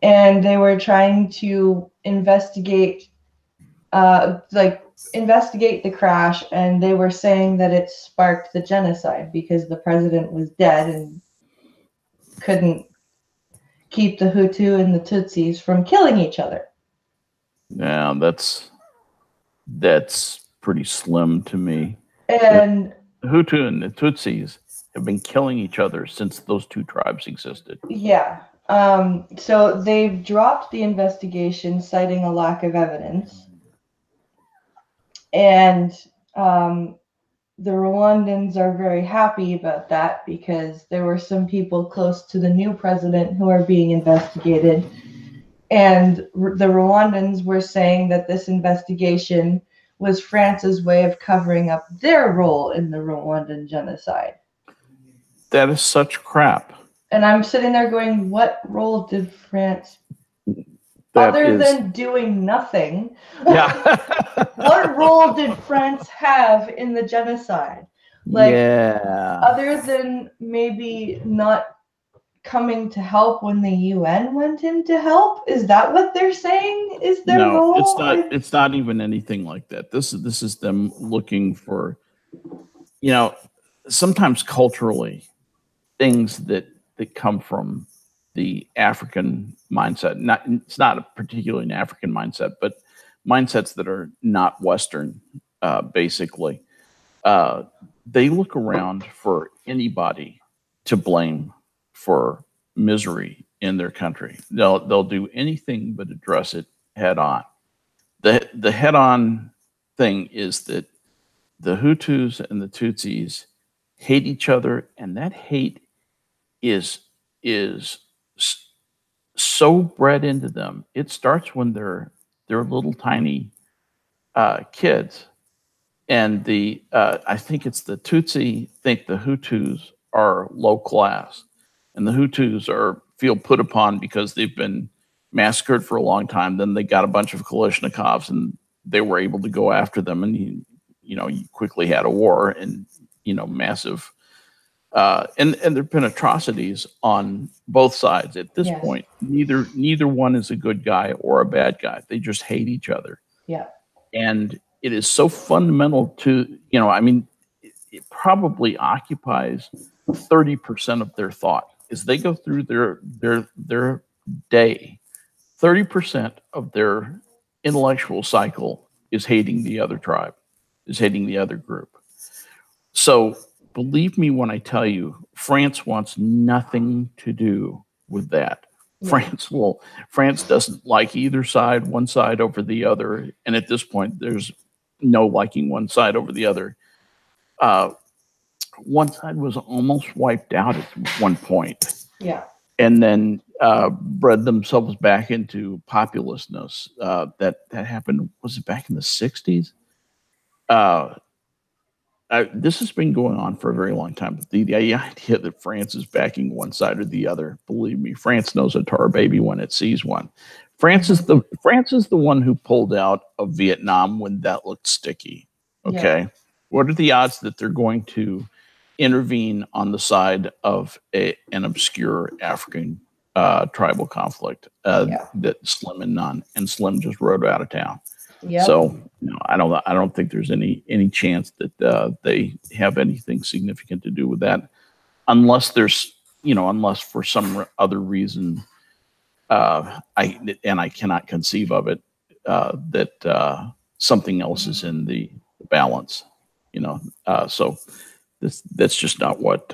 And they were trying to investigate the crash, and they were saying that it sparked the genocide because the president was dead and couldn't keep the Hutu and the Tutsis from killing each other. Yeah, that's pretty slim to me. And the Hutu and the Tutsis have been killing each other since those two tribes existed. Yeah. So they've dropped the investigation, citing a lack of evidence. And the Rwandans are very happy about that because there were some people close to the new president who are being investigated. And the Rwandans were saying that this investigation was France's way of covering up their role in the Rwandan genocide. That is such crap. And I'm sitting there going, what role did France other than doing nothing. Yeah. What role did France have in the genocide? Like, yeah. Other than maybe not coming to help when the UN went in to help? Is that what they're saying is their role? It's not. It's not even anything like that. This is them looking for, sometimes culturally, things that come from the African mindset. It's not particularly an African mindset, but mindsets that are not Western, basically. They look around for anybody to blame for misery in their country. They'll do anything but address it head on. The head on thing is that the Hutus and the Tutsis hate each other, and that hate is so bred into them. It starts when they're little tiny kids, and I think it's the Tutsi think the Hutus are low class, and the Hutus feel put upon because they've been massacred for a long time. Then they got a bunch of Kalashnikovs, and they were able to go after them, and you quickly had a war, and massive. And there've been atrocities on both sides at this point. Neither one is a good guy or a bad guy. They just hate each other. Yeah. And it is so fundamental to, it probably occupies 30% of their thought. As they go through their day, 30% of their intellectual cycle is hating the other tribe, is hating the other group. So believe me when I tell you, France wants nothing to do with that. Yeah. France doesn't like either side, one side over the other. And at this point, there's no liking one side over the other. One side was almost wiped out at one point. Yeah. And then bred themselves back into populousness. That happened, was it back in the 60s? This has been going on for a very long time. But the idea that France is backing one side or the other, believe me, France knows a tar baby when it sees one. France is the one who pulled out of Vietnam when that looked sticky. Okay, yeah. What are the odds that they're going to intervene on the side of an obscure African tribal conflict that Slim and None, and Slim just rode out of town? Yep. So I don't think there's any chance that they have anything significant to do with that, unless for some other reason, I cannot conceive of it, that something else is in the balance, so that's just not what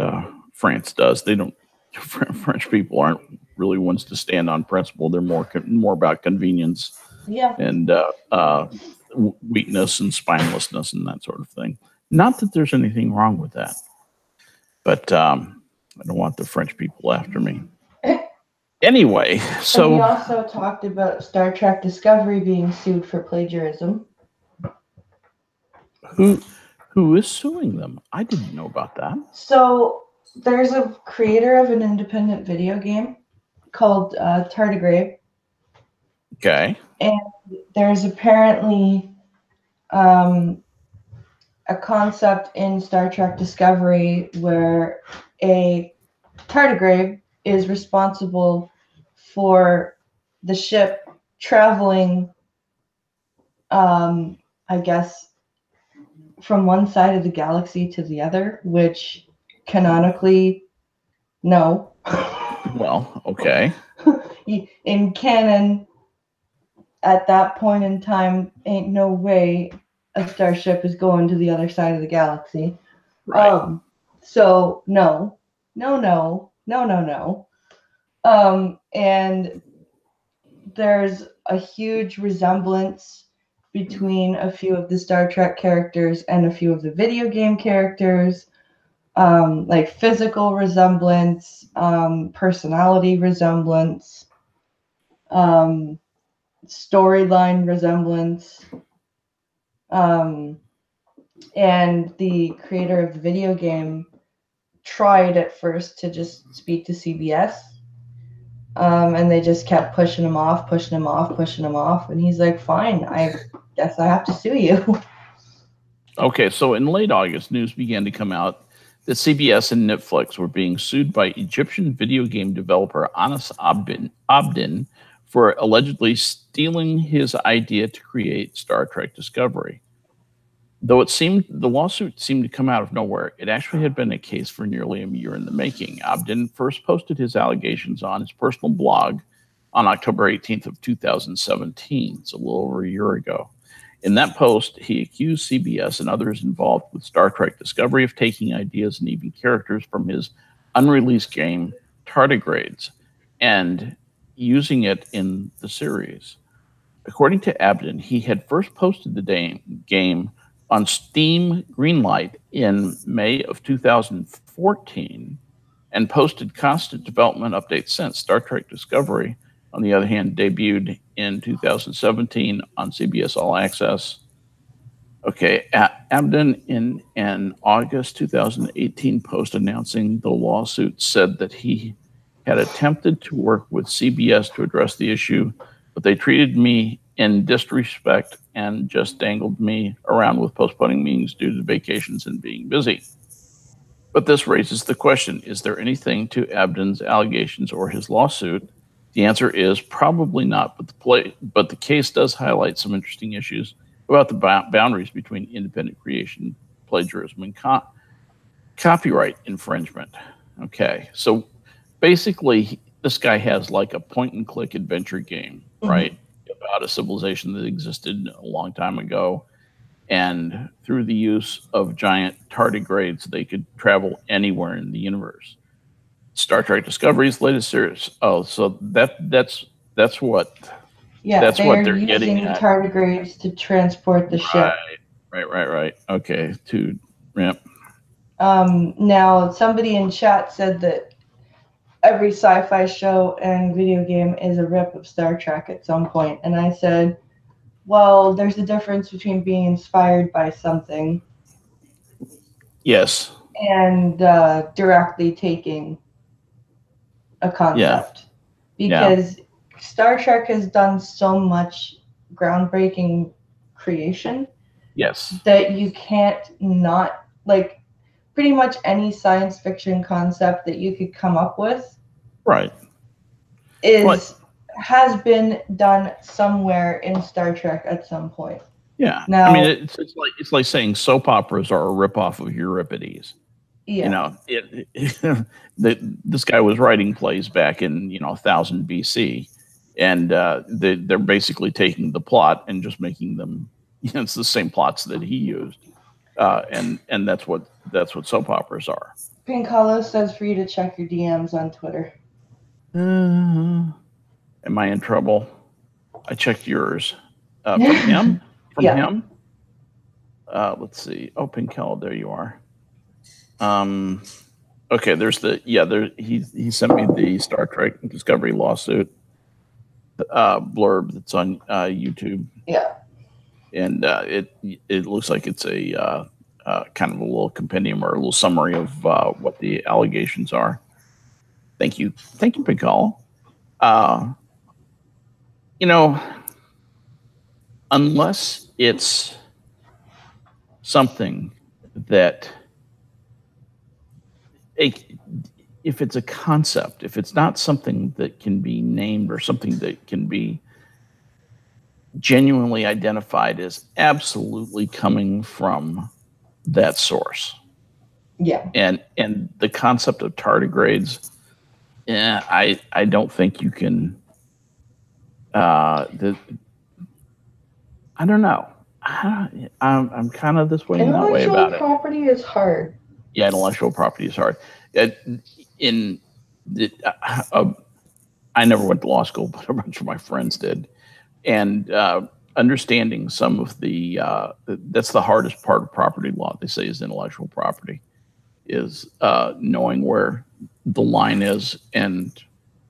France does. They don't. French people aren't really ones to stand on principle. They're more about convenience. Yeah. And weakness and spinelessness and that sort of thing. Not that there's anything wrong with that, but I don't want the French people after me. Anyway, so and we also talked about Star Trek Discovery being sued for plagiarism. Who is suing them? I didn't know about that. So there's a creator of an independent video game called Tardigrade. Okay. And there's apparently a concept in Star Trek Discovery where a tardigrade is responsible for the ship traveling, I guess, from one side of the galaxy to the other, which canonically, no. Well, okay. In canon, at that point in time, ain't no way a starship is going to the other side of the galaxy. Right. So no. And there's a huge resemblance between a few of the Star Trek characters and a few of the video game characters, like physical resemblance, personality resemblance, storyline resemblance, and the creator of the video game tried at first to just speak to CBS, And they just kept pushing him off, pushing him off, pushing him off. And he's like, fine, I guess I have to sue you. Okay, so in late August, news began to come out that CBS and Netflix were being sued by Egyptian video game developer Anas Abdin for allegedly stealing his idea to create Star Trek Discovery. Though the lawsuit seemed to come out of nowhere, it actually had been a case for nearly a year in the making. Abdin first posted his allegations on his personal blog on October 18th of 2017. It's a little over a year ago. In that post, he accused CBS and others involved with Star Trek Discovery of taking ideas and even characters from his unreleased game, Tardigrades, and using it in the series. According to Abdin, he had first posted the game on Steam Greenlight in May of 2014 and posted constant development updates since. Star Trek Discovery, on the other hand, debuted in 2017 on CBS All Access. Okay, Abdin in an August 2018 post announcing the lawsuit said that he had attempted to work with CBS to address the issue, but they treated me in disrespect and just dangled me around with postponing meetings due to vacations and being busy. But this raises the question, is there anything to Abdin's allegations or his lawsuit? The answer is probably not, but the case does highlight some interesting issues about the boundaries between independent creation, plagiarism, and copyright infringement. Okay, so basically, this guy has like a point-and-click adventure game, right, about a civilization that existed a long time ago, and through the use of giant tardigrades, they could travel anywhere in the universe. Star Trek Discovery's latest series. Oh, so that's what. Yeah, that's what they're getting using at. Tardigrades to transport the ship. Right. Okay, to ramp. Now, somebody in chat said that every sci-fi show and video game is a rip of Star Trek at some point, and I said, well, there's a difference between being inspired by something. Yes. And directly taking a concept. Because Star Trek has done so much groundbreaking creation. Yes. That you can't not, like, pretty much any science fiction concept that you could come up with. Right. Has been done somewhere in Star Trek at some point. Yeah. Now, I mean, it's like saying soap operas are a ripoff of Euripides. Yeah. You know, this guy was writing plays back in 1000 BC, and they're basically taking the plot and just making them. It's the same plots that he used, and that's what soap operas are. Pink Hollow says for you to check your DMs on Twitter. Am I in trouble? I checked yours. From him? From him? Let's see. Oh, Pink Hollow, there you are. Okay, there's he sent me the Star Trek Discovery lawsuit blurb that's on YouTube. Yeah. And it looks like it's a kind of a little compendium or a little summary of what the allegations are. Thank you, Pink Hollow. Unless it's something that if it's a concept, if it's not something that can be named or something that can be genuinely identified as absolutely coming from that source. Yeah. And the concept of tardigrades, I don't think you can. I don't know. I'm kind of this way and that way about it. Intellectual property is hard. Yeah, intellectual property is hard. I never went to law school, but a bunch of my friends did, and understanding some of that's the hardest part of property law. They say is intellectual property, is knowing where the line is and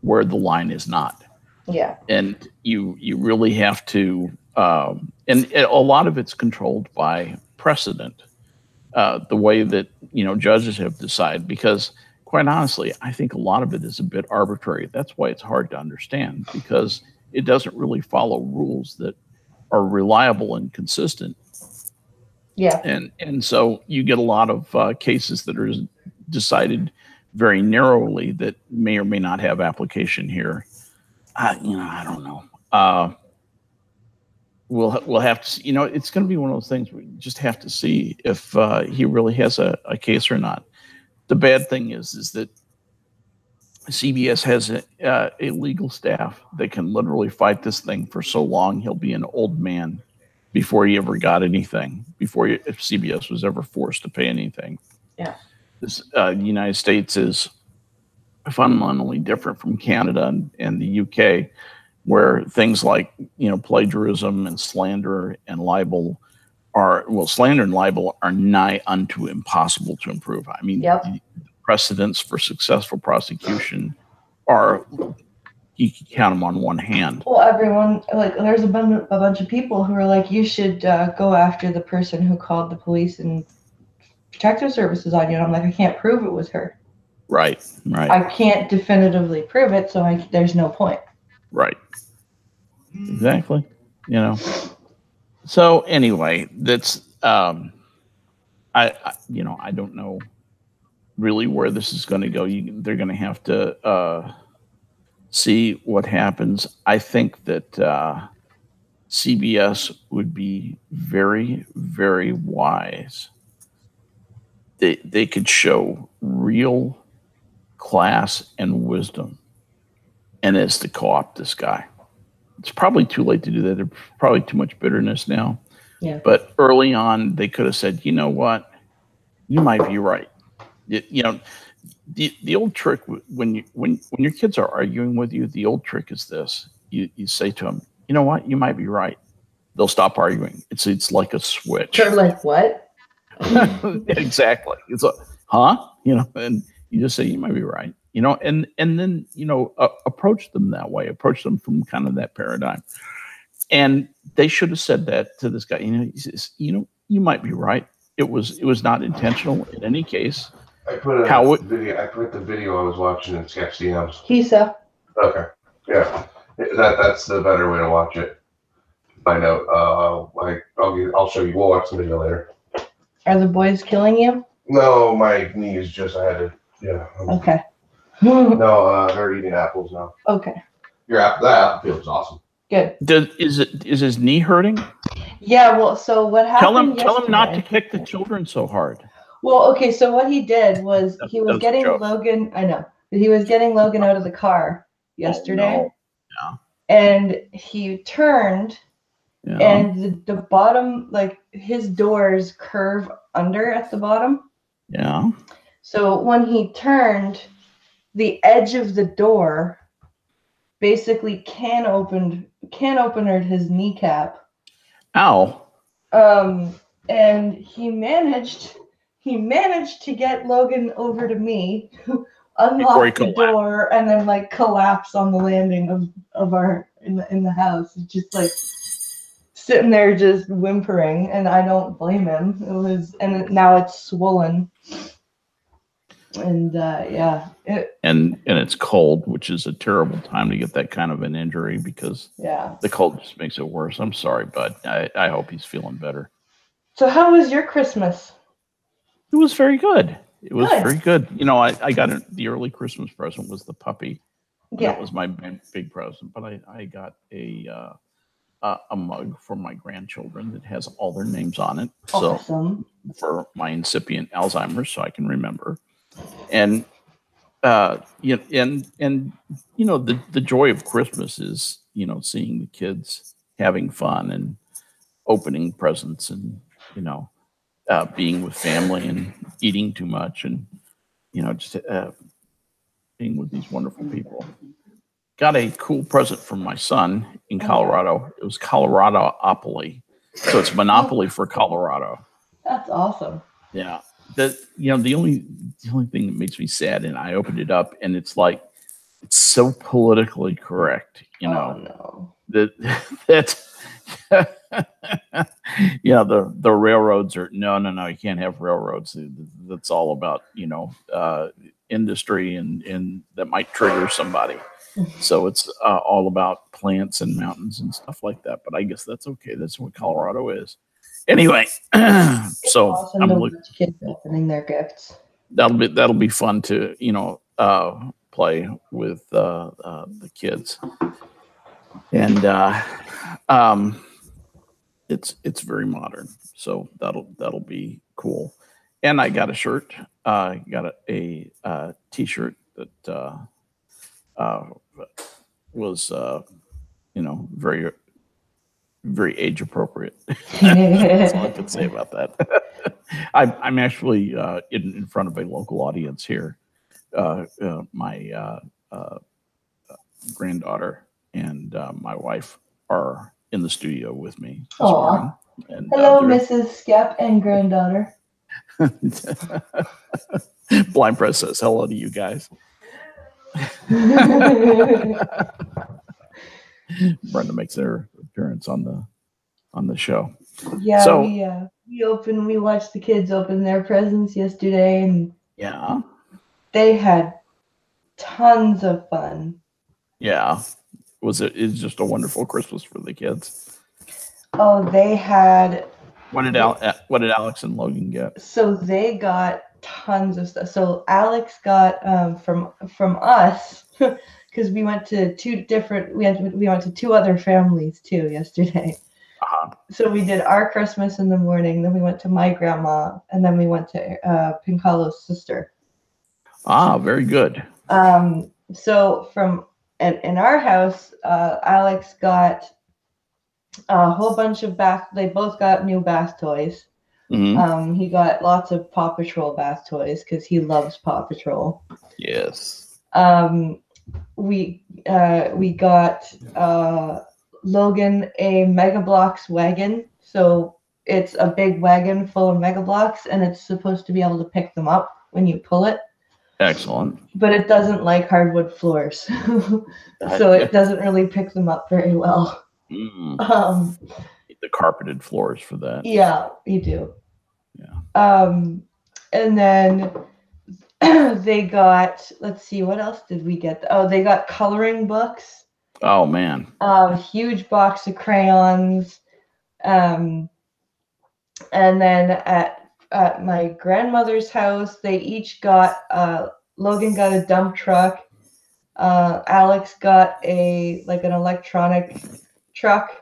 where the line is not. Yeah, and you really have to, and a lot of it's controlled by precedent. The way that judges have decided, because quite honestly, I think a lot of it is a bit arbitrary. That's why it's hard to understand, because it doesn't really follow rules that are reliable and consistent. Yeah. And so you get a lot of cases that are decided very narrowly that may or may not have application here. I don't know. We'll have to see. It's going to be one of those things we just have to see if he really has a case or not. The bad thing is that CBS has a legal staff that can literally fight this thing for so long. He'll be an old man before he ever got anything, if CBS was ever forced to pay anything. Yeah. The United States is fundamentally different from Canada and the UK, where things like plagiarism and slander and libel slander and libel are nigh unto impossible to improve. I mean, the precedents for successful prosecution are, you can count them on one hand. Well, everyone, there's a bunch of people who are like, you should go after the person who called the police and protective services on you. And I'm like, I can't prove it was her. Right. I can't definitively prove it, so there's no point. Right. Exactly. So anyway, that's I don't know really where this is going to go. They're going to have to see what happens. I think that CBS would be very, very wise. They could show real class and wisdom, and it's to co-opt this guy. It's probably too late to do that. There's probably too much bitterness now. Yeah. But early on, they could have said, you know what? You might be right. The old trick when your kids are arguing with you, the old trick is this: you say to them, you know what? You might be right. They'll stop arguing. It's like a switch. They're like, what? Exactly. It's like, huh? And you just say, you might be right. And then approach them that way. Approach them from kind of that paradigm. And they should have said that to this guy. He says, you might be right. It was not intentional in any case. I put the video I was watching in Sketch DMs. Kisa. Okay. Yeah. That's the better way to watch it. Find out. I'll show you. We'll watch the video later. Are the boys killing you? No, my knee is just. I had to. Yeah. Okay. No, they're eating apples now. Okay. That apple feels awesome. Good. Is his knee hurting? Yeah. Well, so what happened? Tell him not to kick the children so hard. Well, okay. So what he did was he was getting Logan. I know, but he was getting Logan out of the car yesterday. Oh, no. Yeah. And he turned. Yeah. And the bottom, like his doors curve under at the bottom. Yeah. So when he turned, the edge of the door basically can opened his kneecap. Ow. And he managed to get Logan over to me, unlock the door, and then collapse on the landing of our in the house. It's just sitting there just whimpering, and I don't blame him. And now it's swollen. And yeah. And it's cold, which is a terrible time to get that kind of an injury because the cold just makes it worse. I'm sorry, bud. I hope he's feeling better. So how was your Christmas? It was very good. It was very good. I got the early Christmas present was the puppy. Yeah. That was my big present. But I got a mug for my grandchildren that has all their names on it. Awesome. So for my incipient Alzheimer's, so I can remember. And the joy of Christmas is seeing the kids having fun and opening presents and being with family and eating too much and just being with these wonderful people. Got a cool present from my son in Colorado. It was Coloradopoly, so it's Monopoly for Colorado. That's awesome. Yeah. The only thing that makes me sad, and I opened it up, and it's so politically correct, Oh, no. that the railroads are no, you can't have railroads. That's all about industry and that might trigger somebody. So it's all about plants and mountains and stuff like that. But I guess that's okay. That's what Colorado is. Anyway, so Awesome I'm to looking. watch kids opening their gifts. That'll be fun to play with the kids, and it's very modern, so that'll be cool. And I got a shirt, got a t-shirt that was very very age appropriate. That's all I can say about that. I'm actually in front of a local audience here. My granddaughter and my wife are in the studio with me this morning. And, hello, Mrs. Skep and granddaughter. Blind Press says hello to you guys. Brenda makes her appearance on the show. Yeah, so, we watched the kids open their presents yesterday, and yeah, they had tons of fun. Yeah, it's just a wonderful Christmas for the kids. Oh, they had. What did Alex and Logan get? So they got tons of stuff. So Alex got from us because we went to we went to two other families too yesterday. So we did our Christmas in the morning, then we went to my grandma, and then we went to Pincalo's sister. Very good. So in our house, Alex got a whole bunch of bath. They both got new bath toys. Mm-hmm. He got lots of Paw Patrol bath toys because he loves Paw Patrol. Yes. We got Logan a Mega Bloks wagon. So it's a big wagon full of Mega Bloks, and it's supposed to be able to pick them up when you pull it. Excellent. But it doesn't like hardwood floors, so it doesn't really pick them up very well. Mm. The carpeted floors for that. Yeah, you do. Yeah. And then they got, let's see, what else did we get? Oh, they got coloring books. Oh man. Huge box of crayons. And then at my grandmother's house, they each got, Logan got a dump truck. Alex got an electronic truck.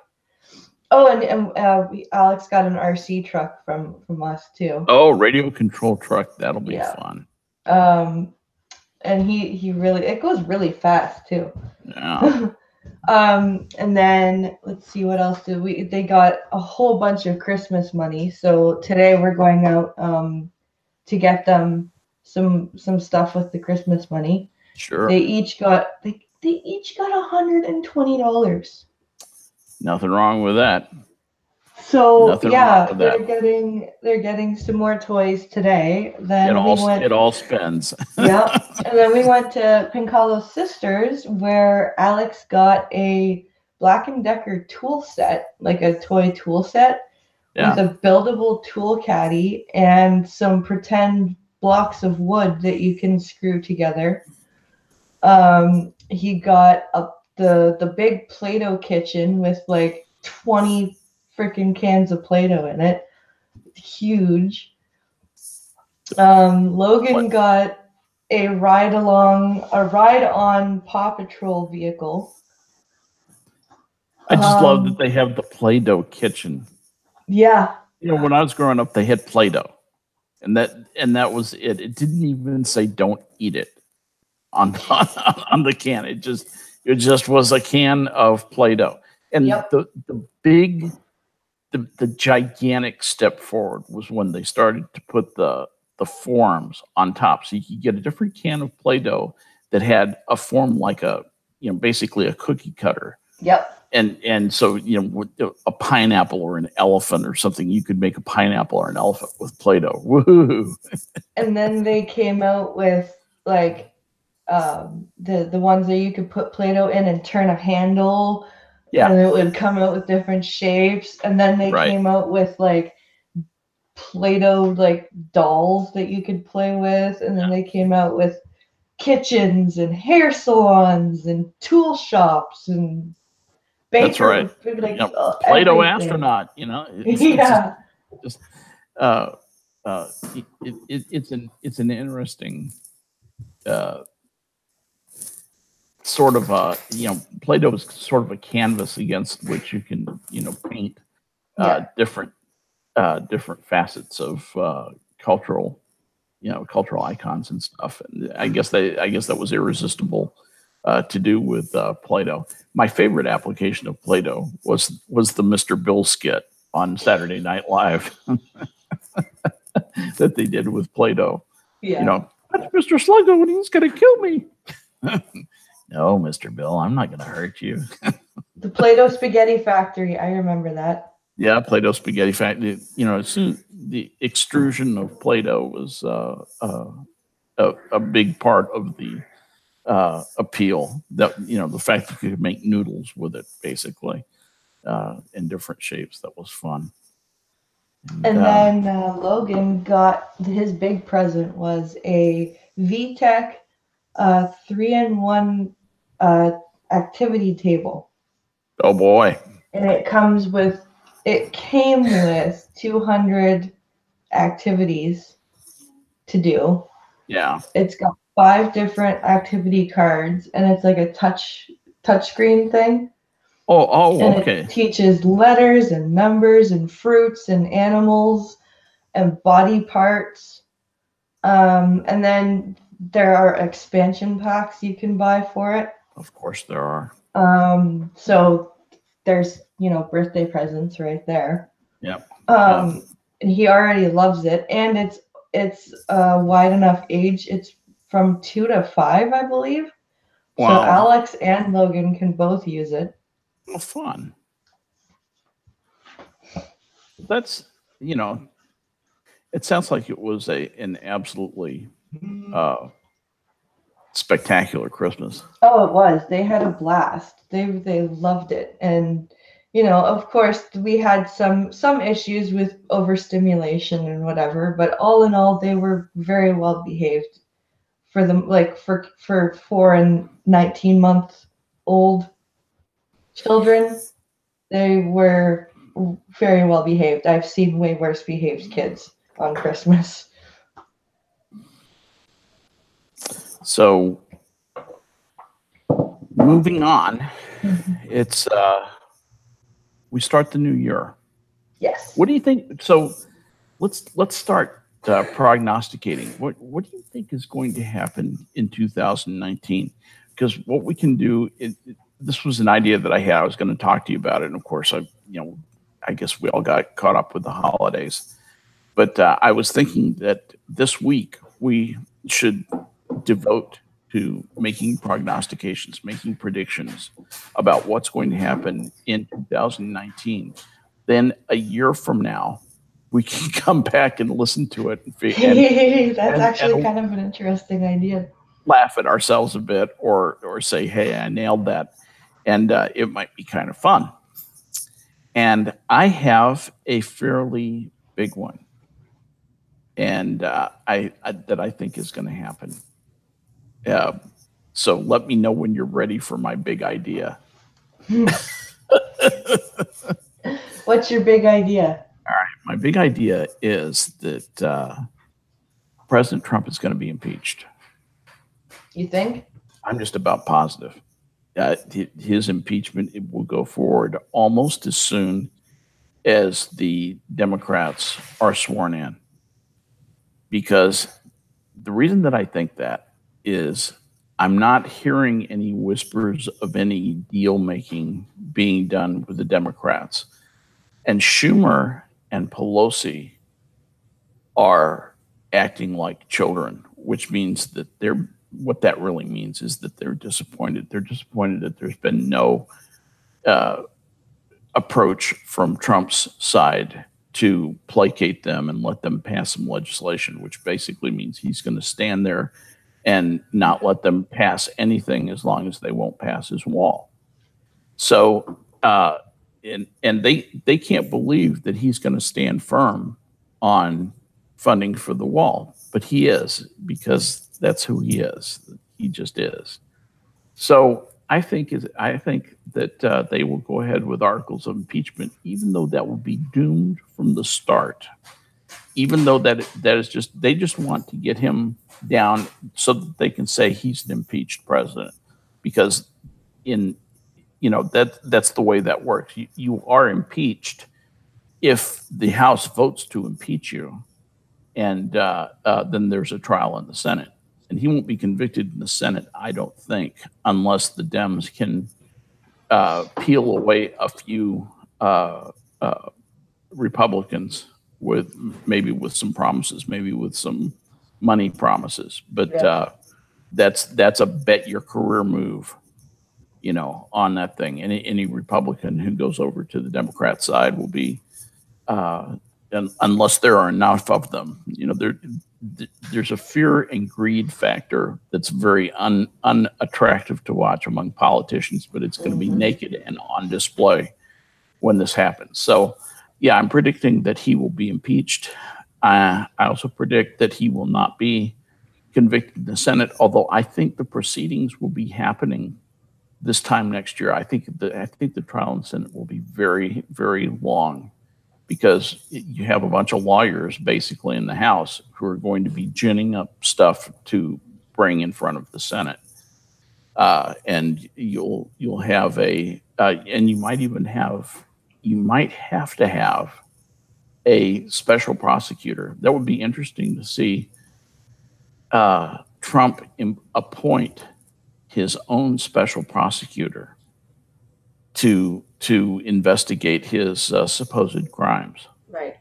Oh, and Alex got an RC truck from us too. Oh, radio control truck. That'll be fun. And he really, it goes really fast too. Yeah. And then let's see, what else they got a whole bunch of Christmas money. So today we're going out to get them some stuff with the Christmas money. Sure. They each got $120. Nothing wrong with that. So they're getting some more toys today. Then it all spends. Yeah, and then we went to Pincalo's sisters, where Alex got a Black & Decker tool set, like a toy tool set, with a buildable tool caddy and some pretend blocks of wood that you can screw together. He got the big Play-Doh kitchen with like 20 freaking cans of Play-Doh in it. Huge. Logan got a ride-on Paw Patrol vehicle. I just love that they have the Play-Doh kitchen. Yeah. When I was growing up, they had Play-Doh, and that was it. It didn't even say "don't eat it" on the can. It just was a can of Play-Doh. And the gigantic step forward was when they started to put the forms on top. So you could get a different can of Play-Doh that had a form like basically a cookie cutter. Yep. And so, with a pineapple or an elephant or something, you could make a pineapple or an elephant with Play-Doh. Woohoo! And then they came out with like the ones that you could put Play-Doh in and turn a handle. Yeah. And it would come out with different shapes. And then they came out with like Play-Doh like dolls that you could play with. And then they came out with kitchens and hair salons and tool shops and That's right. like, Play-Doh everything. astronaut, Yeah. It's it's an interesting sort of Play-Doh is sort of a canvas against which you can paint different facets of cultural icons and stuff. And I guess that was irresistible to do with Play-Doh. My favorite application of Play-Doh was the Mr. Bill skit on Saturday Night Live that they did with Play-Doh. Yeah. That's Mr. Sluggo and he's gonna kill me. No, Mr. Bill, I'm not gonna hurt you. The Play-Doh Spaghetti Factory, I remember that. Yeah, Play-Doh Spaghetti Factory. The extrusion of Play-Doh was a big part of the appeal. That the fact that you could make noodles with it, basically, in different shapes. That was fun. And then Logan got his big present was a VTech 3-in-1 activity table. Oh boy! And it came with 200 activities to do. Yeah. It's got 5 different activity cards, and it's like a touchscreen thing. Oh, and okay. It teaches letters and numbers and fruits and animals and body parts. And then there are expansion packs you can buy for it. Of course there are. So there's, birthday presents right there. Yep. And he already loves it. And it's wide enough age. It's from 2 to 5, I believe. Wow. So Alex and Logan can both use it. Well, fun. That's, it sounds like it was an absolutely spectacular Christmas. Oh, it was. They had a blast. They loved it. And, of course, we had some issues with overstimulation and whatever, but all in all, they were very well behaved for them, like for 4 and 19-month-old children. They were very well behaved. I've seen way worse behaved kids on Christmas. So moving on, it's we start the new year. Yes. What do you think? So let's start prognosticating. What do you think is going to happen in 2019? Because what we can do, this was an idea that I had. I was going to talk to you about it, and of course, I guess we all got caught up with the holidays. But I was thinking that this week we should devote to making prognostications, making predictions about what's going to happen in 2019. Then a year from now, we can come back and listen to it. That's actually kind of an interesting idea. Laugh at ourselves a bit or say, hey, I nailed that. And it might be kind of fun. And I have a fairly big one. And that I think is going to happen. So let me know when you're ready for my big idea. What's your big idea? All right. My big idea is that President Trump is going to be impeached. You think? I'm just about positive. His impeachment will go forward almost as soon as the Democrats are sworn in. Because the reason that I think that is I'm not hearing any whispers of any deal making being done with the Democrats. And Schumer and Pelosi are acting like children, which means that what that really means is that they're disappointed. They're disappointed that there's been no approach from Trump's side to placate them and let them pass some legislation, which basically means he's going to stand there and not let them pass anything as long as they won't pass his wall. So, and they can't believe that he's going to stand firm on funding for the wall, but he is, because that's who he is. He just is. So I think that they will go ahead with articles of impeachment, even though that will be doomed from the start. Even though that is just, they just want to get him down so that they can say he's an impeached president, because that's the way that works. You are impeached if the House votes to impeach you, and then there's a trial in the Senate. And he won't be convicted in the Senate, I don't think, unless the Dems can peel away a few Republicans with some promises, maybe with some money promises. But that's a bet your career move, on that thing. Any Republican who goes over to the Democrat side will be, unless there are enough of them, there's a fear and greed factor that's very unattractive to watch among politicians, but it's going to be naked and on display when this happens. So, yeah, I'm predicting that he will be impeached. I also predict that he will not be convicted in the Senate, although I think the proceedings will be happening this time next year. I think the trial in the Senate will be very, very long, because you have a bunch of lawyers basically in the House who are going to be ginning up stuff to bring in front of the Senate. And you'll have and you might have to have a special prosecutor. That would be interesting to see Trump appoint his own special prosecutor to investigate his supposed crimes. Right.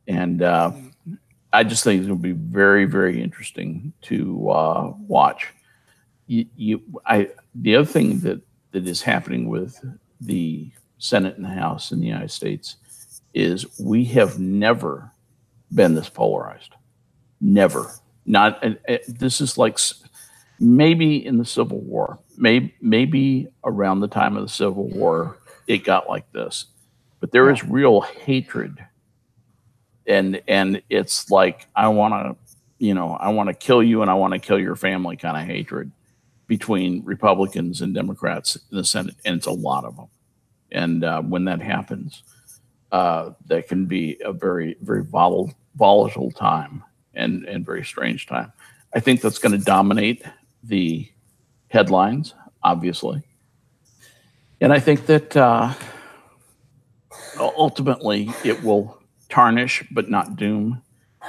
And I just think it's going to be very, very interesting to watch. The other thing that is happening with the Senate and the House in the United States is we have never been this polarized. Never. This is like maybe in the Civil War, maybe around the time of the Civil War, it got like this. But there is real hatred, and it's like, I want to kill you and I want to kill your family kind of hatred between Republicans and Democrats in the Senate, and it's a lot of them. And when that happens, that can be a very, very volatile time and very strange time. I think that's going to dominate the headlines, obviously. And I think that ultimately it will tarnish but not doom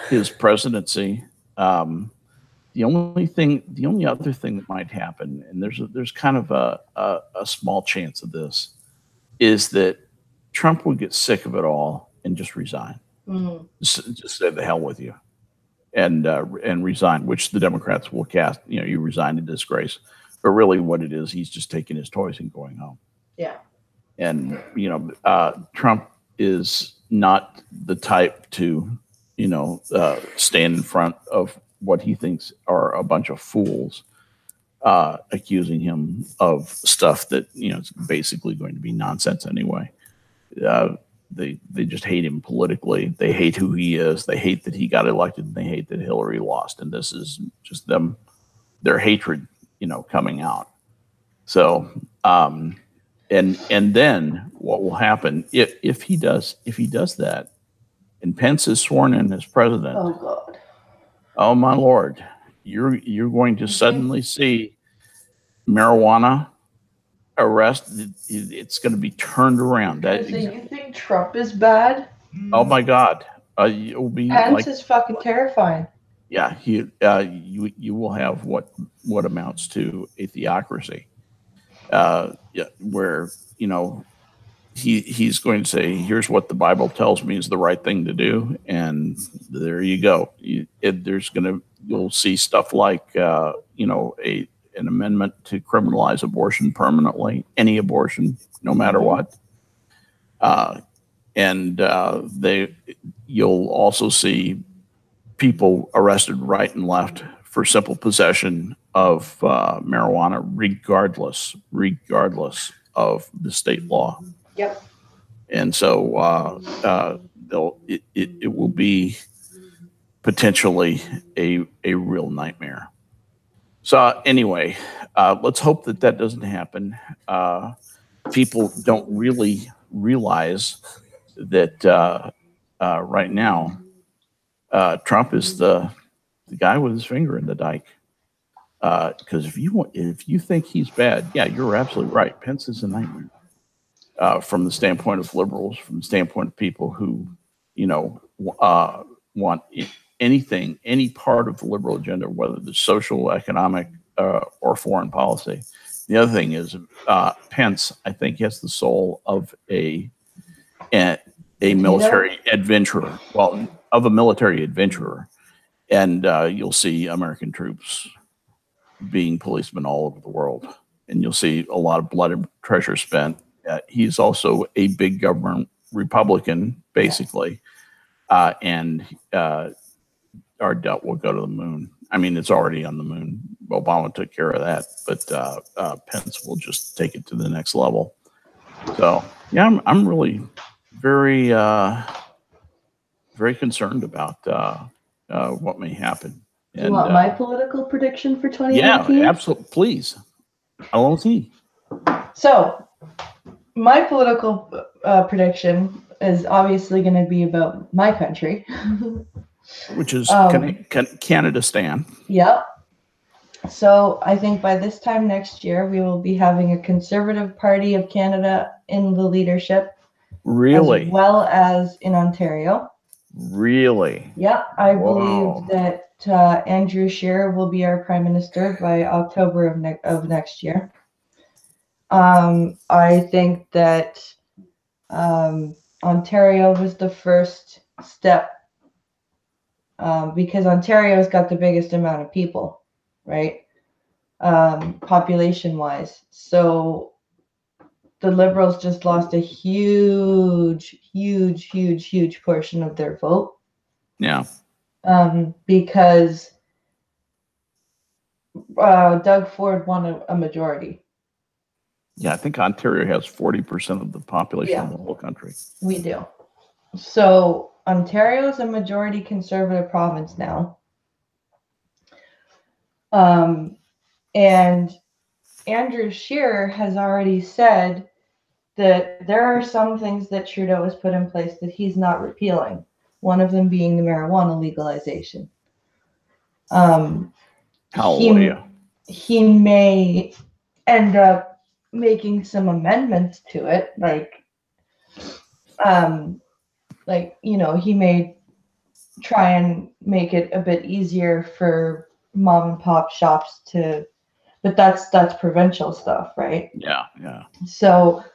his presidency. The only other thing that might happen, and there's kind of a small chance of this, is that Trump would get sick of it all and just resign. Just say the hell with you, and resign, which the Democrats will cast. You resign in disgrace. But really, what it is, he's just taking his toys and going home. Yeah. And Trump is not the type to stand in front of what he thinks are a bunch of fools, accusing him of stuff that it's basically going to be nonsense anyway. They just hate him politically. They hate who he is. They hate that he got elected, and they hate that Hillary lost. And this is just their hatred, coming out. So, and then what will happen if he does that, and Pence is sworn in as president? Oh God. Oh my Lord, you're going to suddenly see marijuana arrest. It's going to be turned around. So you think Trump is bad? Oh my God, it will be. Pence is fucking terrifying. Yeah, you will have what amounts to a theocracy, where he's going to say, here's what the Bible tells me is the right thing to do, and there you go. You'll see stuff like an amendment to criminalize abortion permanently, any abortion, no matter what. You'll also see people arrested right and left for simple possession of marijuana, regardless of the state law. Yep. And so it will be potentially a real nightmare. So anyway, let's hope that that doesn't happen. People don't really realize that right now Trump is the guy with his finger in the dike. Because if you think he's bad, yeah, you're absolutely right. Pence is a nightmare from the standpoint of liberals, from the standpoint of people who, want anything, any part of the liberal agenda, whether it's social, economic, or foreign policy. The other thing is, Pence, I think, has the soul of a military adventurer. Well, of a military adventurer, and you'll see American troops being policemen all over the world, and you'll see a lot of blood and treasure spent. He's also a big government Republican, basically, and our debt will go to the moon. I mean, it's already on the moon. Obama took care of that, but Pence will just take it to the next level. So, yeah, I'm really very, very concerned about what may happen. Do you want my political prediction for 2019? Yeah, absolutely. Please. I want to see. So, my political prediction is obviously going to be about my country. Which is Canada Stan. Yep. So, I think by this time next year, we will be having a Conservative Party of Canada in the leadership. Really? As well as in Ontario. Really? Yep. I believe that Andrew Scheer will be our Prime Minister by October of next year. I think that Ontario was the first step because Ontario's got the biggest amount of people, right? Population-wise. So the Liberals just lost a huge portion of their vote. Yeah. Because Doug Ford won a majority. Yeah, I think Ontario has 40% of the population of the whole country. We do. So Ontario is a majority Conservative province now. And Andrew Scheer has already said that there are some things that Trudeau has put in place that he's not repealing. One of them being the marijuana legalization. Hallelujah. He may end up making some amendments to it, he may try and make it a bit easier for mom and pop shops but that's provincial stuff, right? Yeah. So,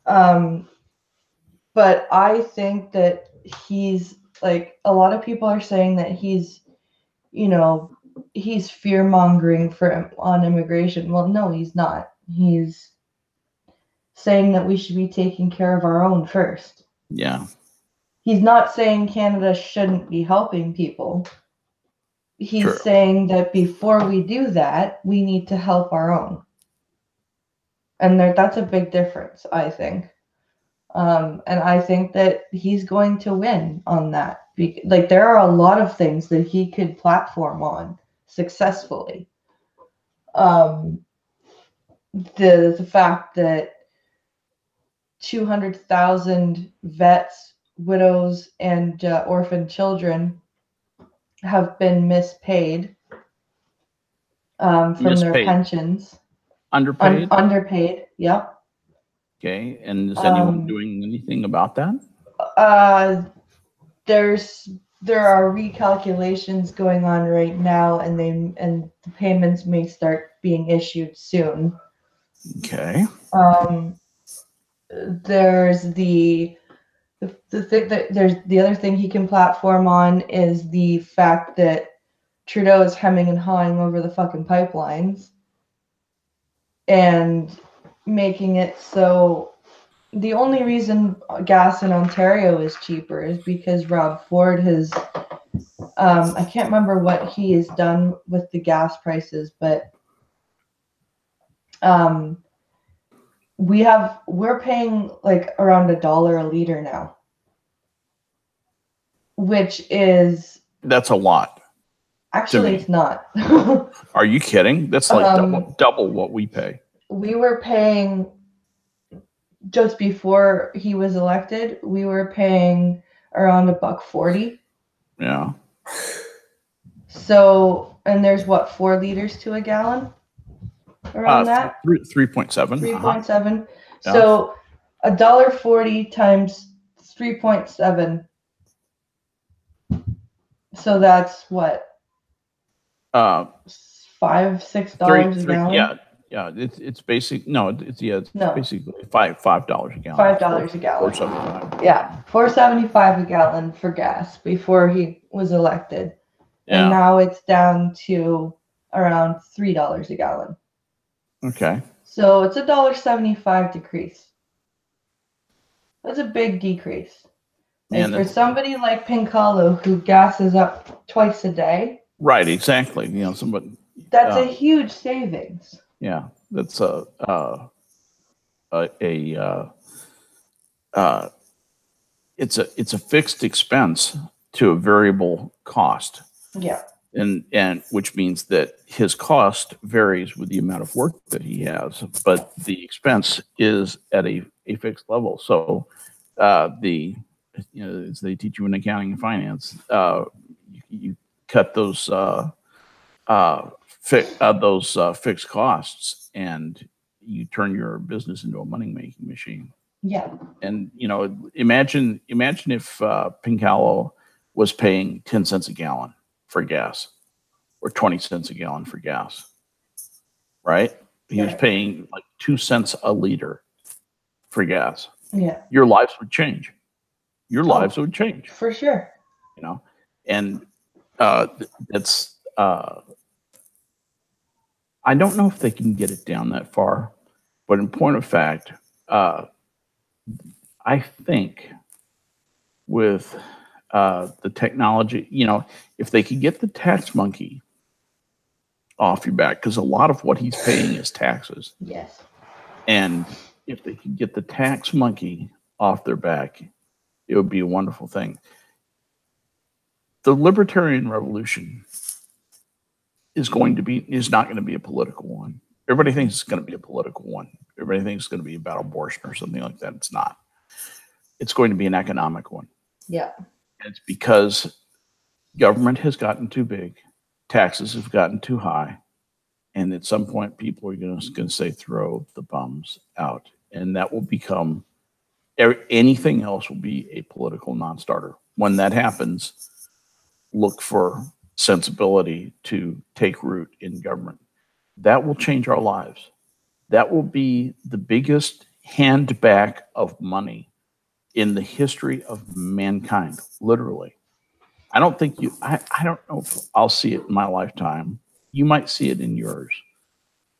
but I think that he's a lot of people are saying that he's fear mongering on immigration. Well, no, he's not. He's saying that we should be taking care of our own first. Yeah. He's not saying Canada shouldn't be helping people. He's saying that before we do that, we need to help our own. And that's a big difference, I think. And I think that he's going to win on that. There are a lot of things that he could platform on successfully. The fact that 200,000 vets, widows, and orphan children have been mispaid from their pensions. Underpaid? Underpaid, yep. Okay, and is anyone doing anything about that? There are recalculations going on right now, and the payments may start being issued soon. Okay. There's the thing that there's the other thing he can platform on is the fact that Trudeau is hemming and hawing over the fucking pipelines and making it so the only reason gas in Ontario is cheaper is because Rob Ford has I can't remember what he has done with the gas prices, but we're paying around $1 a liter now, which is that's a lot. Actually, it's not. Are you kidding? That's like double what we pay. We were paying just before he was elected. We were paying around $1.40. Yeah. So, and there's what, 4 liters to a gallon? Around that? 3.7. 3.7. Yeah. So $1.40 times 3.7. So that's what? $5-6 a gallon. Yeah. It's basic. No, it's basically $5 a gallon. $5 a gallon. $4.75. Yeah, $4.75 a gallon for gas before he was elected, yeah. And now it's down to around $3 a gallon. Okay. So it's $1.75 decrease. That's a big decrease. And for somebody like Pinkalo who gasses up twice a day. Right, exactly. You know, somebody. That's a huge savings. Yeah, that's it's a fixed expense to a variable cost. Yeah. And which means that his cost varies with the amount of work that he has, but the expense is at a fixed level. So as they teach you in accounting and finance, you cut those fixed costs, and you turn your business into a money-making machine. Yeah. And imagine if Pinkalo was paying 10 cents a gallon for gas, or 20 cents a gallon for gas, right? He was paying like 2 cents a liter for gas. Yeah. Your lives would change. Your lives would change. For sure. And that's, I don't know if they can get it down that far, but in point of fact, I think with the technology, if they could get the tax monkey off your back, because a lot of what he's paying is taxes. Yes. And if they could get the tax monkey off their back, it would be a wonderful thing. The libertarian revolution is not going to be a political one. Everybody thinks it's going to be a political one. Everybody thinks it's going to be about abortion or something like that. It's not. It's going to be an economic one. Yeah. It's because government has gotten too big, taxes have gotten too high, and at some point people are going to say, throw the bums out. And that will become, anything else will be a political non-starter. When that happens, look for sensibility to take root in government. That will change our lives. That will be the biggest hand back of money in the history of mankind, literally. I don't know if I'll see it in my lifetime. You might see it in yours,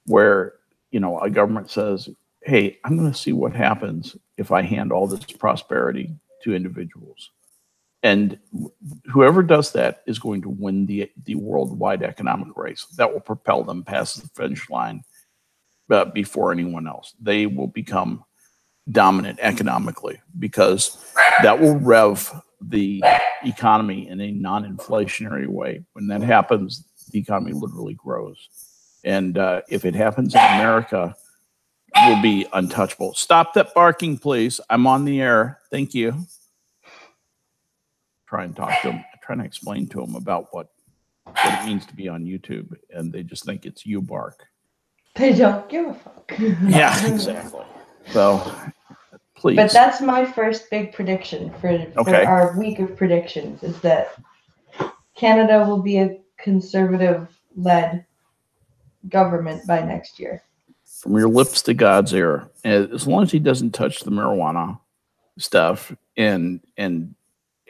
where, a government says, hey, I'm going to see what happens if I hand all this prosperity to individuals. And whoever does that is going to win the worldwide economic race. That will propel them past the finish line before anyone else. They will become dominant economically, because that will rev the economy in a non-inflationary way. When that happens, the economy literally grows. And if it happens in America, we'll be untouchable. Stop that barking, please. I'm on the air. Thank you. Try and talk to them. Trying to explain to them about what it means to be on YouTube, and they just think it's you bark. They don't give a fuck. Yeah, exactly. So, please. But that's my first big prediction for our week of predictions, is that Canada will be a conservative-led government by next year. From your lips to God's ear. As long as he doesn't touch the marijuana stuff and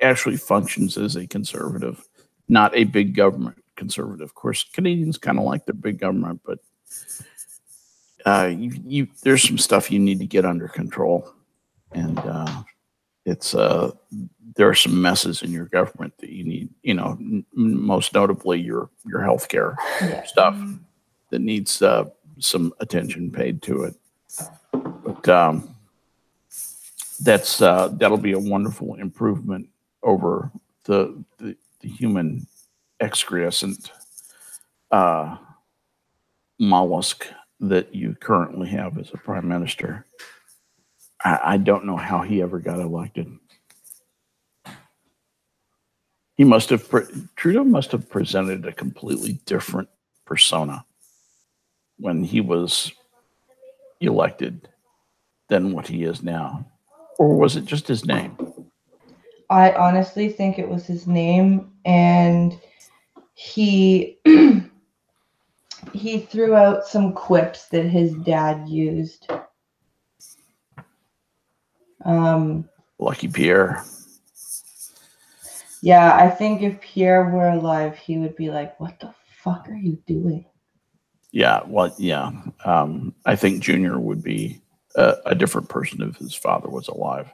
actually functions as a conservative, not a big government conservative. Of course, Canadians kind of like their big government, but there's some stuff you need to get under control, and there are some messes in your government that you need. Most notably your healthcare stuff that needs some attention paid to it. But that'll be a wonderful improvement over the human excrescent mollusk that you currently have as a prime minister. I don't know how he ever got elected. He must have, Trudeau must have presented a completely different persona when he was elected than what he is now. Or was it just his name? I honestly think it was his name, and he he threw out some quips that his dad used. Lucky Pierre. Yeah, I think if Pierre were alive, he would be like, "What the fuck are you doing?" Yeah, well, yeah. I think Junior would be a different person if his father was alive.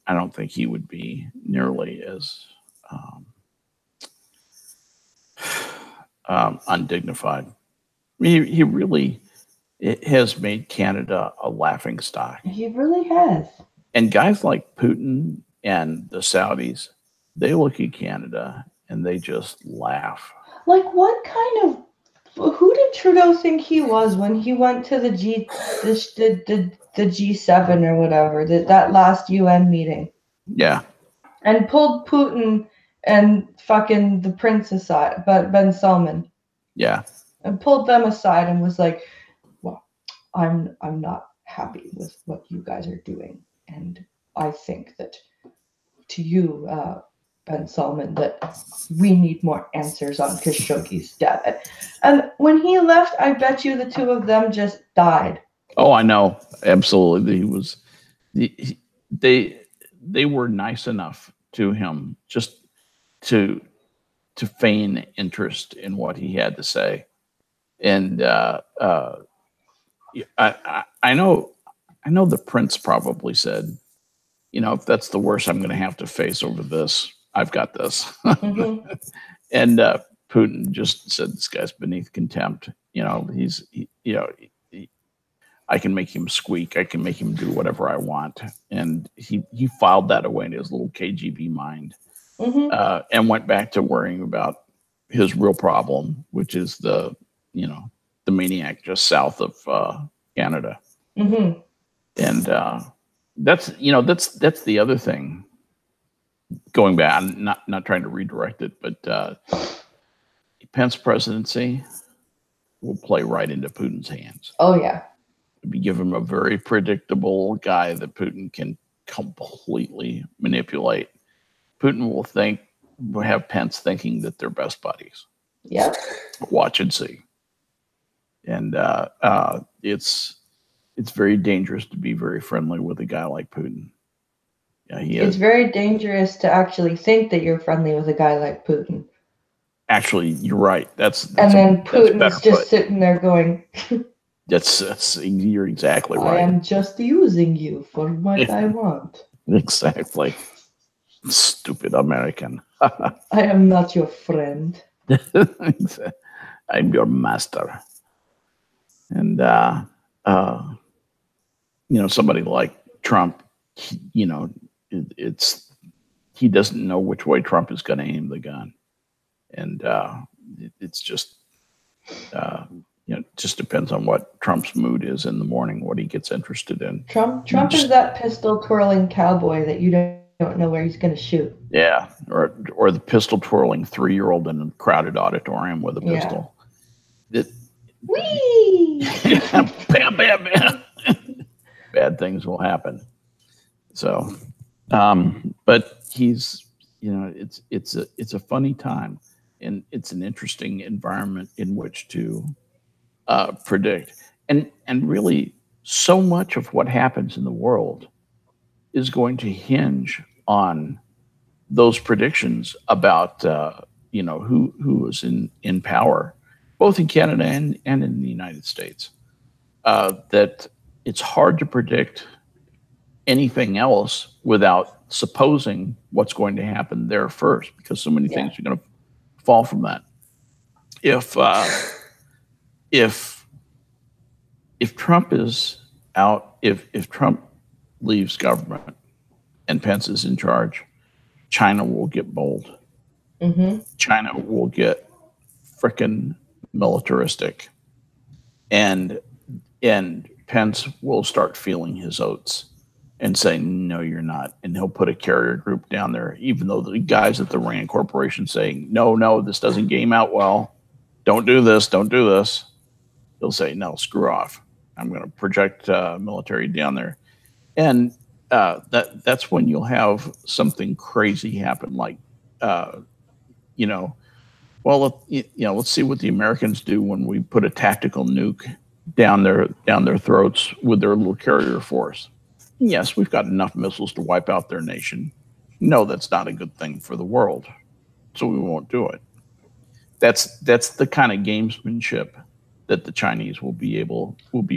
I don't think he would be nearly as undignified. He really has made Canada a laughing stock. He really has. And guys like Putin and the Saudis, they look at Canada and they just laugh. Like, what kind of, who did Trudeau think he was when he went to the G7 or whatever, that last UN meeting? Yeah. And pulled Putin and fucking the prince aside, but Ben Salman. Yeah. And pulled them aside and was like, "Well, I'm not happy with what you guys are doing, and I think that to you, Ben Salman, that we need more answers on Khashoggi's death." And when he left, I bet you the two of them just died. Oh, I know. Absolutely. He was. They were nice enough to him just to feign interest in what he had to say, and I know the prince probably said, if that's the worst I'm going to have to face over this, I've got this. Mm-hmm. And Putin just said, this guy's beneath contempt. I can make him squeak. I can make him do whatever I want. And he filed that away in his little KGB mind, mm-hmm. And went back to worrying about his real problem, which is the maniac just south of Canada. Mm-hmm. And that's the other thing. Going back, I'm not trying to redirect it, but Pence presidency will play right into Putin's hands. Oh yeah. We give him a very predictable guy that Putin can completely manipulate. Putin will have Pence thinking that they're best buddies. Yeah. Watch and see. And it's very dangerous to be very friendly with a guy like Putin. Yeah, it's very dangerous to actually think that you're friendly with a guy like Putin. Actually, you're right. That's and then Putin's just sitting there going. That's you're exactly right. I am just using you for what I want. Exactly. Stupid American. I am not your friend. I'm your master. And somebody like Trump, he doesn't know which way Trump is going to aim the gun, and it's just it just depends on what Trump's mood is in the morning, what he gets interested in. Trump is that pistol twirling cowboy that you don't know where he's going to shoot. Yeah, or the pistol twirling 3-year-old in a crowded auditorium with a pistol. Whee! Bam, bam, bam. Bad things will happen. So, but he's, it's a funny time, and it's an interesting environment in which to predict. And really, so much of what happens in the world is going to hinge on those predictions about, who is in power, both in Canada and in the United States. That it's hard to predict anything else without supposing what's going to happen there first, because so many things are going to fall from that. If Trump is out, if Trump leaves government and Pence is in charge, China will get bold, China will get frickin' militaristic, and Pence will start feeling his oats and say, no, you're not. And he'll put a carrier group down there, even though the guys at the RAND Corporation saying, no, this doesn't game out well. Don't do this. He'll say, no, screw off. I'm going to project military down there. And that's when you'll have something crazy happen. Like, let's see what the Americans do when we put a tactical nuke down their throats with their little carrier force. Yes, we've got enough missiles to wipe out their nation. No, that's not a good thing for the world, so we won't do it. That's the kind of gamesmanship that the Chinese will be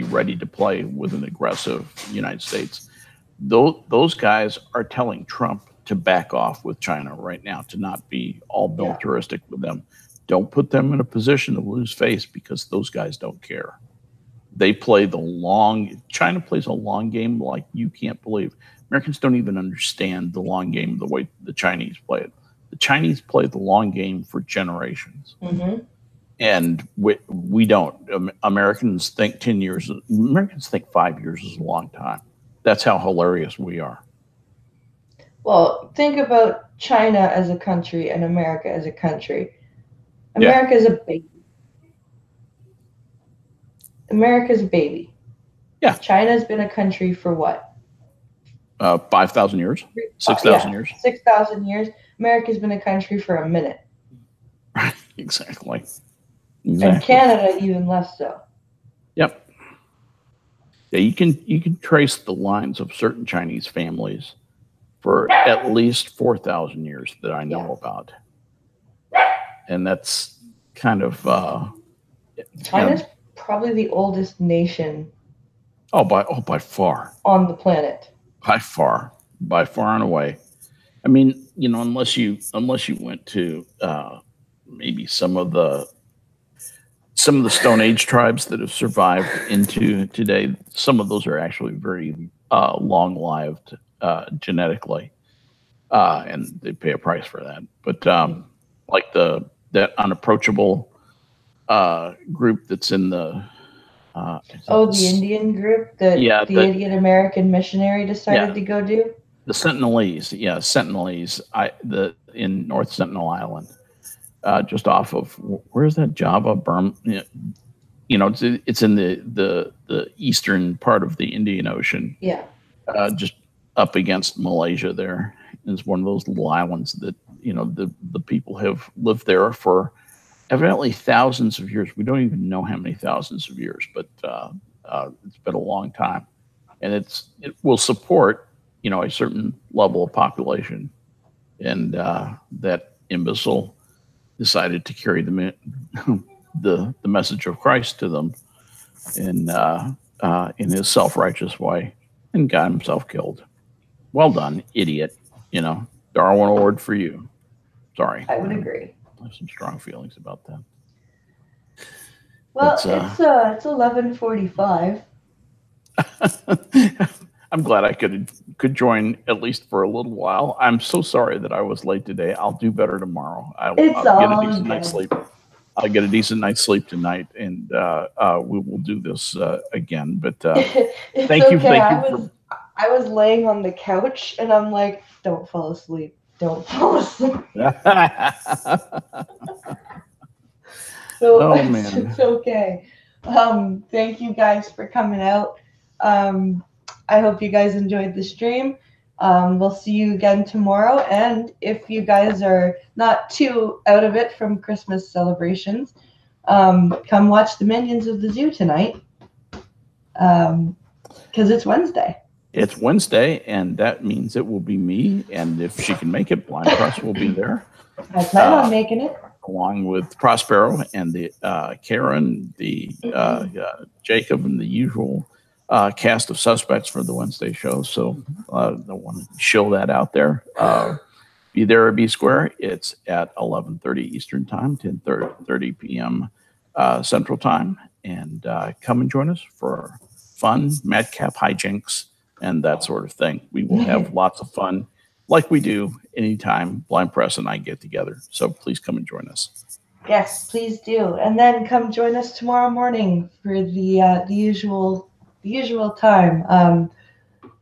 ready to play with an aggressive United States. Those guys are telling Trump to back off with China right now, to not be all militaristic with them. Don't put them in a position to lose face, because those guys don't care. They play China plays a long game like you can't believe. Americans don't even understand the long game the way the Chinese play it. The Chinese play the long game for generations. And we don't. Americans think 10 years. Americans think 5 years is a long time. That's how hilarious we are. Well, think about China as a country and America as a country. America is a baby. America's a baby. Yeah. China's been a country for what? 5,000 years? 6,000 years? 6,000 years. America's been a country for a minute. Exactly. And Canada even less so. Yep. Yeah, you can trace the lines of certain Chinese families for at least 4,000 years that I know about. And that's kind of China's probably the oldest nation by far on the planet. By far and away. I mean, unless you went to maybe some of the Stone Age tribes that have survived into today, some of those are actually very long-lived genetically, and they pay a price for that. But like that unapproachable group that's in the the Indian group that the Indian American missionary decided to go do. The Sentinelese, in North Sentinel Island, just off of where's that, Java, Burma? It's in the eastern part of the Indian Ocean. Yeah, just up against Malaysia. There is one of those little islands that the people have lived there for evidently thousands of years. We don't even know how many thousands of years, but it's been a long time, and it will support a certain level of population. And that imbecile decided to carry the message of Christ to them in his self-righteous way, and got himself killed. Well done, idiot. Darwin Award for you. Sorry. I would agree. I have some strong feelings about that. Well, it's 11:45. I'm glad I could join at least for a little while. I'm so sorry that I was late today. I'll do better tomorrow. I'll get a decent night's sleep. I'll get a decent night's sleep tonight, and we will do this again. But thank you. I was laying on the couch, and I'm like, don't fall asleep. Don't fall asleep. So man. It's okay. Thank you guys for coming out. I hope you guys enjoyed the stream. We'll see you again tomorrow. And if you guys are not too out of it from Christmas celebrations, come watch the Minions of the Zoo tonight. Because it's Wednesday. It's Wednesday, and that means it will be me. And if she can make it, Blind Press will be there. I plan on making it. Along with Prospero and the Karen, the Jacob, and the usual cast of suspects for the Wednesday show. So I want to show that out there. Be there or be square. It's at 11:30 Eastern Time, 10:30 p.m. Central Time. And come and join us for fun, madcap hijinks, and that sort of thing. We will have lots of fun like we do anytime Blind Press and I get together. So please come and join us. Yes, please do. And then come join us tomorrow morning for the usual time.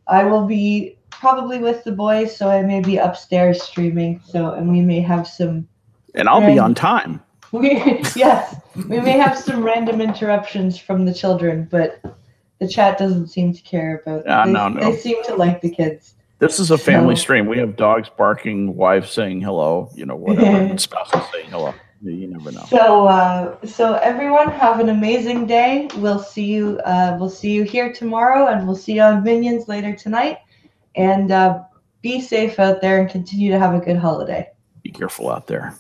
I will be probably with the boys, so I may be upstairs streaming. And we may have some. And I'll be on time. Yes, we may have some random interruptions from the children, but the chat doesn't seem to care about. They seem to like the kids. This is a family stream. We have dogs barking, wives saying hello, whatever, and spouses saying hello. You never know. So everyone have an amazing day. We'll see you here tomorrow, and we'll see you on Minions later tonight. And be safe out there and continue to have a good holiday. Be careful out there.